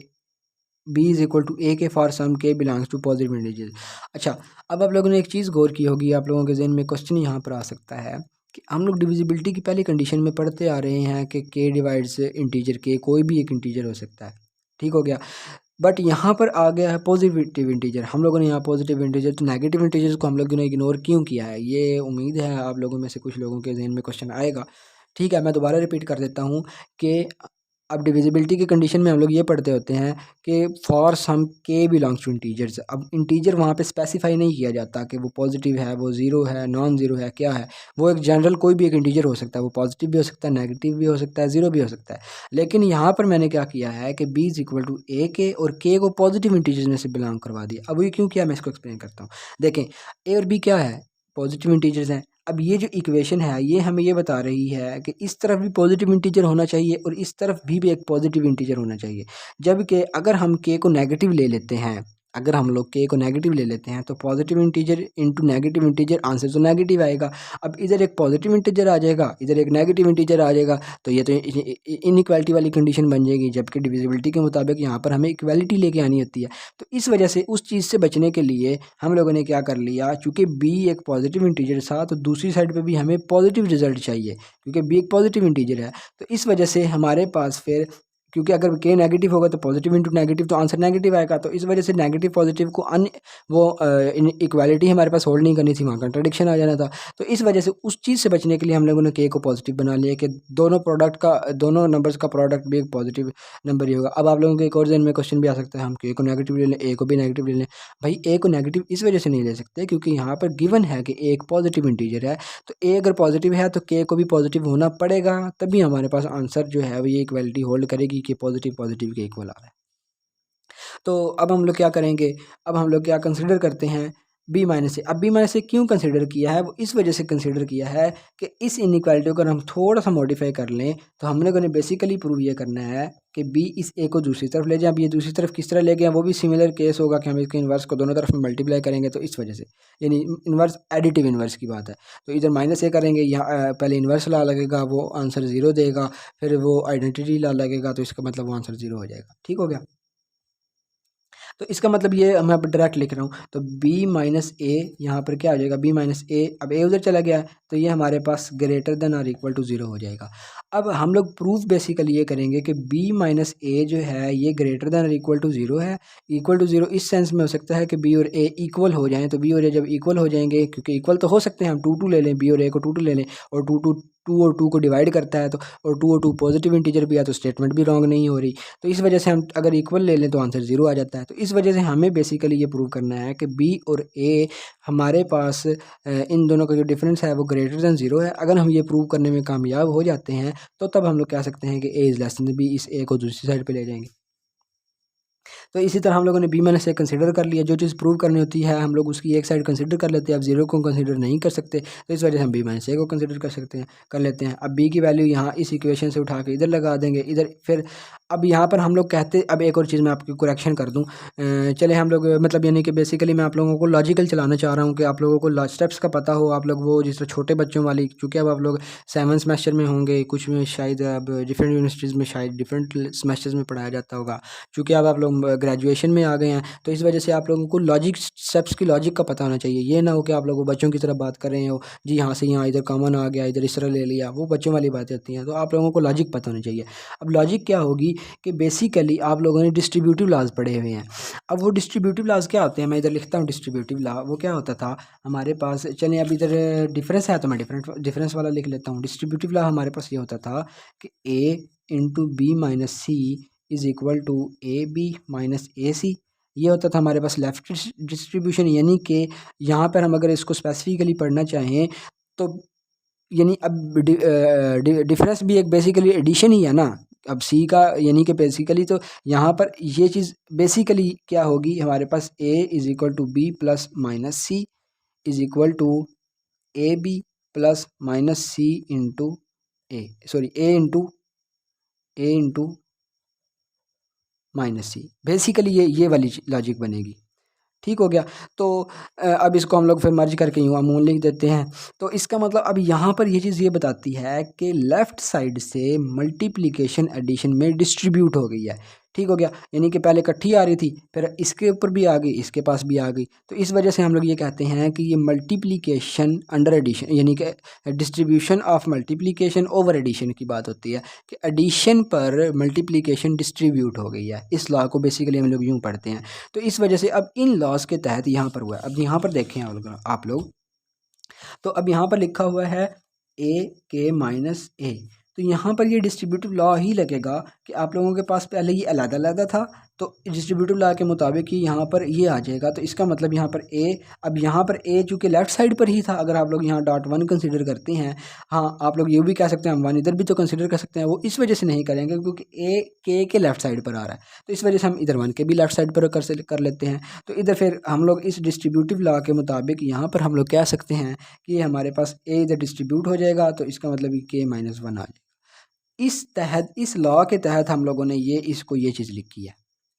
b is equal to a K for some k belongs to positive integers. अच्छा, अब आप लोगों ने एक चीज़ गौर की होगी, आप लोगों के जहन में क्वेश्चन यहाँ पर आ सकता है कि हम लोग डिविजिबिलिटी की पहली कंडीशन में पढ़ते आ रहे हैं कि k डिवाइड्स इंटीजर k, कोई भी एक इंटीजर हो सकता है। ठीक हो गया। बट यहाँ पर आ गया है पॉजिटिव इंटीजर। हम लोगों ने यहाँ पॉजिटिव इंटीजर, तो नेगेटिव इंटीजर्स को हम लोगों ने इग्नोर क्यों किया है, ये उम्मीद है आप लोगों में से कुछ लोगों के जहन में क्वेश्चन आएगा। ठीक है, मैं दोबारा रिपीट कर देता हूँ कि अब डिविजिबिलिटी की कंडीशन में हम लोग ये पढ़ते होते हैं कि फॉर सम के बिलोंग्स टू इंटीजर्स। अब इंटीजर वहाँ पे स्पेसिफाई नहीं किया जाता कि वो पॉजिटिव है, वो ज़ीरो है, नॉन ज़ीरो है, क्या है। वो एक जनरल कोई भी एक इंटीजर हो सकता है, वो पॉजिटिव भी हो सकता है, नेगेटिव भी हो सकता है, ज़ीरो भी हो सकता है। लेकिन यहाँ पर मैंने क्या किया है कि b is equal to A के, और के को पॉजिटिव इंटीजर्स में से बिलोंग करवा दिया। अब ये क्यों किया, मैं इसको एक्सप्लेन करता हूँ। देखें, ए और बी क्या है, पॉजिटिव इंटीजर्स हैं। अब ये जो इक्वेशन है ये हमें ये बता रही है कि इस तरफ भी पॉजिटिव इंटीजर होना चाहिए और इस तरफ भी एक पॉजिटिव इंटीजर होना चाहिए। जबकि अगर हम के को नेगेटिव ले लेते हैं, अगर हम लोग के को नेगेटिव ले लेते हैं तो positive integer into negative integer, answer तो नेगेटिव आएगा। अब इधर एक पॉजिटिव इंटीजर आ जाएगा, इधर एक नेगेटिव इंटीजर आ जाएगा, तो ये तो इनइक्वालिटी वाली कंडीशन बन जाएगी। जबकि डिविजिबिलिटी के मुताबिक यहाँ पर हमें इक्वालिटी लेके आनी होती है। तो इस वजह से उस चीज़ से बचने के लिए हम लोगों ने क्या कर लिया, चूँकि b एक पॉजिटिव इंटीजर था तो दूसरी साइड पे भी हमें पॉजिटिव रिजल्ट चाहिए, क्योंकि b एक पॉजिटिव इंटीजर है। तो इस वजह से हमारे पास फिर, क्योंकि अगर k नेगेटिव होगा तो पॉजिटिव इंटू नेगेटिव तो आंसर नेगेटिव आएगा। तो इस वजह से नेगेटिव पॉजिटिव को वो इक्वालिटी हमारे पास होल्ड नहीं करनी थी, वहाँ कंट्राडिक्शन आ जाना था। तो इस वजह से उस चीज़ से बचने के लिए हम लोगों ने k को पॉजिटिव बना लिया कि दोनों नंबर्स का प्रोडक्ट भी एक पॉजिटिव नंबर ही होगा। अब आप लोगों के एक और जहन में क्वेश्चन भी आ सकता है, हम k को नेगेटिव ले लें, a को भी नेगेटिव ले लें। भाई a को नेगेटिव इस वजह से नहीं ले सकते क्योंकि यहाँ पर गिवन है कि a एक पॉजिटिव इंटीजर है। तो a अगर पॉजिटिव है तो k को भी पॉजिटिव होना पड़ेगा, तभी हमारे पास आंसर जो है वो ये इक्वालिटी होल्ड करेगी कि पॉजिटिव पॉजिटिव के इक्वल आ रहा है। तो अब हम लोग क्या करेंगे, अब हम लोग क्या कंसिडर करते हैं बी माइनस ए। अब बी माइनस ए क्यों कंसिडर किया है, वो इस वजह से कंसिडर किया है कि इस इनइक्वालिटी को अगर हम थोड़ा सा मॉडिफाई कर लें तो हम लोगों ने बेसिकली प्रूव ये करना है कि बी इस ए को दूसरी तरफ ले जाए। अब ये दूसरी तरफ किस तरह ले गए, वो भी सिमिलर केस होगा कि हम इसके इन्वर्स को दोनों तरफ में मल्टीप्लाई करेंगे, तो इस वजह से यानी इन्वर्स एडिटिव इन्वर्स की बात है। तो इधर माइनस ए करेंगे, यहाँ पहले इन्वर्स ला लगेगा, वो आंसर 0 देगा, फिर वो आइडेंटिटी ला लगेगा, तो इसका मतलब वो आंसर 0 हो जाएगा। ठीक हो गया। तो इसका मतलब ये मैं अब डायरेक्ट लिख रहा हूँ, तो b माइनस ए यहाँ पर क्या हो जाएगा, b माइनस ए, अब a उधर चला गया है तो ये हमारे पास ग्रेटर देन और इक्वल टू 0 हो जाएगा। अब हम लोग प्रूफ बेसिकली ये करेंगे कि b माइनस ए जो है ये ग्रेटर देन और इक्वल टू 0 है। इक्वल टू 0 इस सेंस में हो सकता है कि b और a इक्वल हो जाएँ, तो b और a जब इक्वल हो जाएंगे, क्योंकि इक्वल तो हो सकते हैं, हम 2 2 ले लें, b और a को 2 2 ले लें, और 2 और 2 को डिवाइड करता है, तो और 2 और 2 पॉजिटिव इंटीजर भी है, तो स्टेटमेंट भी रॉन्ग नहीं हो रही। तो इस वजह से हम अगर इक्वल ले लें तो आंसर 0 आ जाता है। तो इस वजह से हमें बेसिकली ये प्रूव करना है कि बी और ए हमारे पास इन दोनों का जो डिफरेंस है वो ग्रेटर देन 0 है। अगर हम ये प्रूव करने में कामयाब हो जाते हैं तो तब हम लोग कह सकते हैं कि A is less than B, इस ए को दूसरी साइड पर ले जाएंगे। तो इसी तरह हम लोगों ने बी माइनस ए कंसिडर कर लिया। जो चीज़ प्रूव करनी होती है हम लोग उसकी एक साइड कंसिडर कर लेते हैं, अब 0 को कंसिडर नहीं कर सकते, तो इस वजह से हम बी माइनस ए को कंसिडर कर लेते हैं। अब बी की वैल्यू यहाँ इस इक्वेशन से उठा के इधर लगा देंगे, इधर फिर अब यहाँ पर हम लोग कहते, अब एक और चीज़ मैं आपकी करेक्शन कर दूँ, चले हम लोग मतलब यानी कि बेसिकली मैं आप लोगों को लॉजिकल चलाना चाह रहा हूँ कि आप लोगों को स्टेप्स का पता हो, आप लोग वो जिस तरह छोटे बच्चों वाली, चूँकि अब आप लोग 7 सेमेस्टर में होंगे, कुछ में शायद अब डिफरेंट यूनिवर्सिटीज़ में शायद डिफरेंट सेमेस्टर्स में पढ़ाया जाता होगा, चूँकि अब आप लोग ग्रेजुएशन में आ गए हैं, तो इस वजह से आप लोगों को लॉजिक स्टेप्स की लॉजिक का पता होना चाहिए। ये ना हो कि आप लोग बच्चों की तरह बात कर रहे हो, जी यहाँ से यहाँ इधर कॉमन आ गया, इधर इस तरह ले लिया, वो बच्चों वाली बातें होती हैं। तो आप लोगों को लॉजिक पता होनी चाहिए। अब लॉजिक क्या होगी कि बेसिकली आप लोगों ने डिस्ट्रीब्यूटिव लॉज पढ़े हुए हैं। अब वो डिस्ट्रीब्यूटिव लॉज क्या होते हैं, मैं इधर लिखता हूँ डिस्ट्रीब्यूटिव लॉ। वो क्या होता था हमारे पास, चलिए अब इधर डिफरेंस है तो मैं डिफरेंस वाला लिख लेता हूँ। डिस्ट्रीब्यूटिव लॉ हमारे पास ये होता था कि a into B minus C is equal to A B minus A C. ये होता था हमारे पास लेफ्ट डिस्ट्रीब्यूशन, यानी कि यहाँ पर हम अगर इसको स्पेसिफिकली पढ़ना चाहें तो यानी अब डिफरेंस भी एक बेसिकली एडिशन ही है ना। अब सी का यानी कि बेसिकली तो यहाँ पर ये चीज़ बेसिकली क्या होगी, हमारे पास a is equal to B plus minus C is equal to A B plus minus C into A, sorry A into minus C. Basically ये वाली लॉजिक बनेगी। ठीक हो गया। तो अब इसको हम लोग फिर मर्ज करके यूँ अमूल लिख देते हैं। तो इसका मतलब अब यहाँ पर ये चीज़ ये बताती है कि लेफ़्ट साइड से मल्टीप्लिकेशन एडिशन में डिस्ट्रीब्यूट हो गई है। ठीक हो गया, यानी कि पहले इकट्ठी आ रही थी, फिर इसके ऊपर भी आ गई, इसके पास भी आ गई। तो इस वजह से हम लोग ये कहते हैं कि ये मल्टीप्लिकेशन अंडर एडिशन, यानी कि distribution of multiplication over addition की बात होती है कि एडिशन पर मल्टीप्लिकेशन डिस्ट्रीब्यूट हो गई है। इस लॉ को बेसिकली हम लोग यूँ पढ़ते हैं। तो इस वजह से अब इन लॉज के तहत यहाँ पर हुआ है। अब यहाँ पर देखें आप लोग, तो अब यहाँ पर लिखा हुआ है ए के माइनस ए, तो यहाँ पर ये डिस्ट्रीब्यूटिव लॉ ही लगेगा कि आप लोगों के पास पहले ये अलग-अलग था, तो डिस्ट्रीब्यूटिव लॉ के मुताबिक ही यहाँ पर ये आ जाएगा। तो इसका मतलब यहाँ पर ए, अब यहाँ पर ए चूँकि लेफ्ट साइड पर ही था, अगर आप लोग यहाँ डॉट 1 कंसिडर करते हैं, हाँ आप लोग ये भी कह सकते हैं हम 1 इधर भी तो कंसिडर कर सकते हैं, वो इस वजह से नहीं करेंगे क्योंकि ए के लेफ्ट साइड पर आ रहा है, तो इस वजह से हम इधर 1 के भी लेफ्ट साइड पर कर लेते हैं। तो इधर फिर हम लोग इस डिस्ट्रीब्यूटिव लॉ के मुताबिक यहाँ पर हम लोग कह सकते हैं कि हमारे पास ए इधर डिस्ट्रीब्यूट हो जाएगा, तो इसका मतलब के माइनस 1 आ जाएगा। इस लॉ के तहत हम लोगों ने ये चीज़ लिखी है।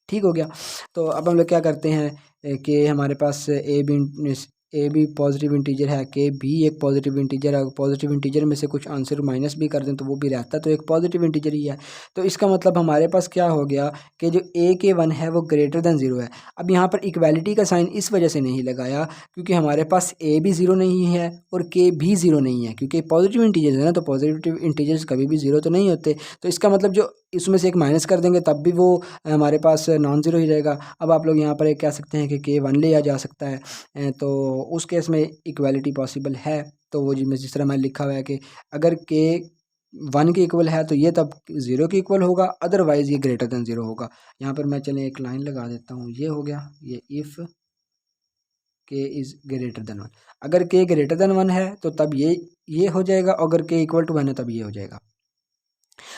ठीक हो गया। तो अब हम लोग क्या करते हैं कि हमारे पास ए बी पॉजिटिव इंटीजर है, के भी एक पॉजिटिव इंटीजर है, पॉजिटिव इंटीजर में से कुछ आंसर माइनस भी कर दें तो वो भी रहता है, तो एक पॉजिटिव इंटीजर ही है। तो इसका मतलब हमारे पास क्या हो गया कि जो ए के 1 है वो ग्रेटर देन 0 है। अब यहाँ पर इक्वालिटी का साइन इस वजह से नहीं लगाया क्योंकि हमारे पास ए भी 0 नहीं है और के भी 0 नहीं है, क्योंकि पॉजिटिव इंटीजर्स है ना, तो पॉजिटिव इंटीजर्स कभी भी 0 तो नहीं होते। तो इसका मतलब जो इसमें से एक माइनस कर देंगे तब भी वो हमारे पास नॉन ज़ीरो ही रहेगा। अब आप लोग यहाँ पर एक कह सकते हैं कि के 1 लिया जा सकता है, तो उस केस में इक्वालिटी पॉसिबल है। तो वो जिस तरह मैं लिखा हुआ है कि अगर के 1 के इक्वल है तो ये तब 0 के इक्वल होगा, अदरवाइज़ ये ग्रेटर देन 0 होगा। यहाँ पर मैं चलें एक लाइन लगा देता हूँ, ये हो गया, ये इफ़ के इज़ ग्रेटर देन 1। अगर के ग्रेटर देन 1 है तो तब ये हो जाएगा, अगर के इक्वल टू 1 है तब ये हो जाएगा।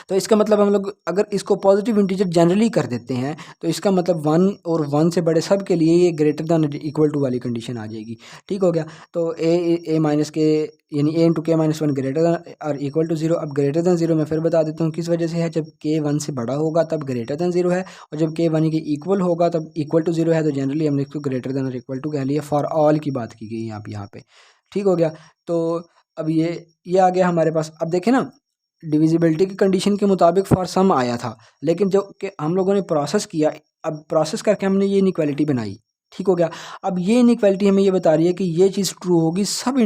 तो इसका मतलब हम लोग अगर इसको पॉजिटिव इंटीजर जनरली कर देते हैं तो इसका मतलब 1 और 1 से बड़े सब के लिए ये ग्रेटर दैन इक्वल टू वाली कंडीशन आ जाएगी। ठीक हो गया। तो ए माइनस के यानी ए इंटू के माइनस 1 ग्रेटर दैन और इक्वल टू 0। अब ग्रेटर दैन 0 मैं फिर बता देता हूँ किस वजह से है। जब के 1 से बड़ा होगा तब ग्रेटर दैन 0 है, और जब के 1 के इक्वल होगा तब इक्वल टू 0 है। तो जनरली हमने इसको ग्रेटर दैन और इक्वल टू कह लिया। फॉर ऑल की बात की गई यहाँ पे। ठीक हो गया। तो अब ये आ गया हमारे पास। अब देखें ना, डिविजिबिलिटी की कंडीशन के मुताबिक फॉर सम आया था, लेकिन जो कि हम लोगों ने प्रोसेस किया, अब प्रोसेस करके हमने ये इनइक्वालिटी बनाई। ठीक हो गया। अब ये इनइक्वालिटी हमें ये बता रही है कि ये चीज़ ट्रू होगी सब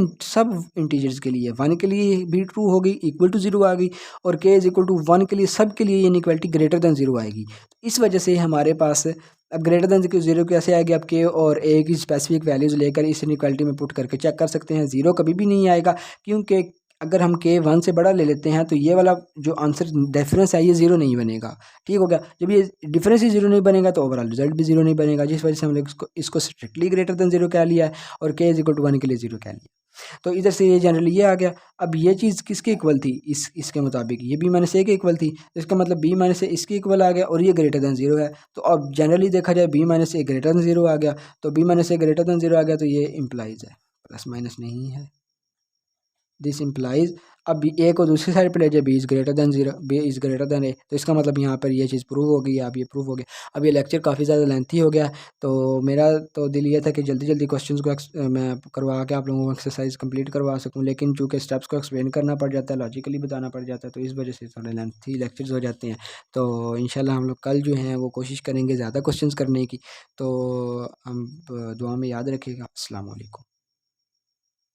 इंटीजर्स के लिए। 1 के लिए भी ट्रू होगी, इक्वल टू 0 आ गई, और के इज इक्वल टू 1 के लिए सब के लिए ये इनइक्वालिटी ग्रेटर दैन 0 आएगी। इस वजह से हमारे पास अब ग्रेटर दैन 0 कैसे आएगी। अब के और ए की स्पेसिफिक वैल्यूज़ लेकर इस इनइक्वालिटी में पुट करके चेक कर सकते हैं। 0 कभी भी नहीं आएगा, क्योंकि अगर हम के 1 से बड़ा ले लेते हैं तो ये वाला जो आंसर डिफरेंस है ये 0 नहीं बनेगा। ठीक हो गया। जब ये डिफरेंस ही 0 नहीं बनेगा तो ओवरऑल रिजल्ट भी 0 नहीं बनेगा, जिस वजह से हमने इसको स्ट्रिक्टली ग्रेटर दैन 0 कह लिया है और के इज इक्वल टू 1 के लिए 0 कह लिया। तो इधर से ये जनरली ये आ गया। अब ये चीज़ किसके इक्वल थी, इसके मुताबिक ये बी माइनस ए के इक्वल थी, तो इसका मतलब बी माइनस ए इसके इक्वल आ गया और ये ग्रेटर दैन 0 है। तो अब जनरली देखा जाए बी माइनस ए ग्रेटर दैन 0 आ गया, तो बी माइनस ए ग्रेटर दैन 0 आ गया, तो ये इम्प्लाइज है, प्लस माइनस नहीं है। दिस इम्प्लाइज अब ए को दूसरी साइड पे ले जाए, B is greater than 0, B is greater than A, तो इसका मतलब यहाँ पर ये चीज़ प्रूव हो गई है। अब ये प्रूव हो गया। अब ये लेक्चर काफ़ी ज़्यादा लेंथी हो गया, तो मेरा तो दिल ये था कि जल्दी जल्दी क्वेश्चंस को मैं करवा के आप लोगों को एक्सरसाइज कंप्लीट करवा सकूँ, लेकिन चूँकि स्टेप्स को एक्सप्लेन करना पड़ जाता है, लॉजिकली बताना पड़ जाता है, तो इस वजह से थोड़े लेंथी लेक्चर्स हो जाते हैं। तो इंशाल्लाह हम लोग कल जो हैं वो कोशिश करेंगे ज़्यादा क्वेश्चंस करने की। तो हम दुआ में याद रखिएगा। अस्सलाम वालेकुम।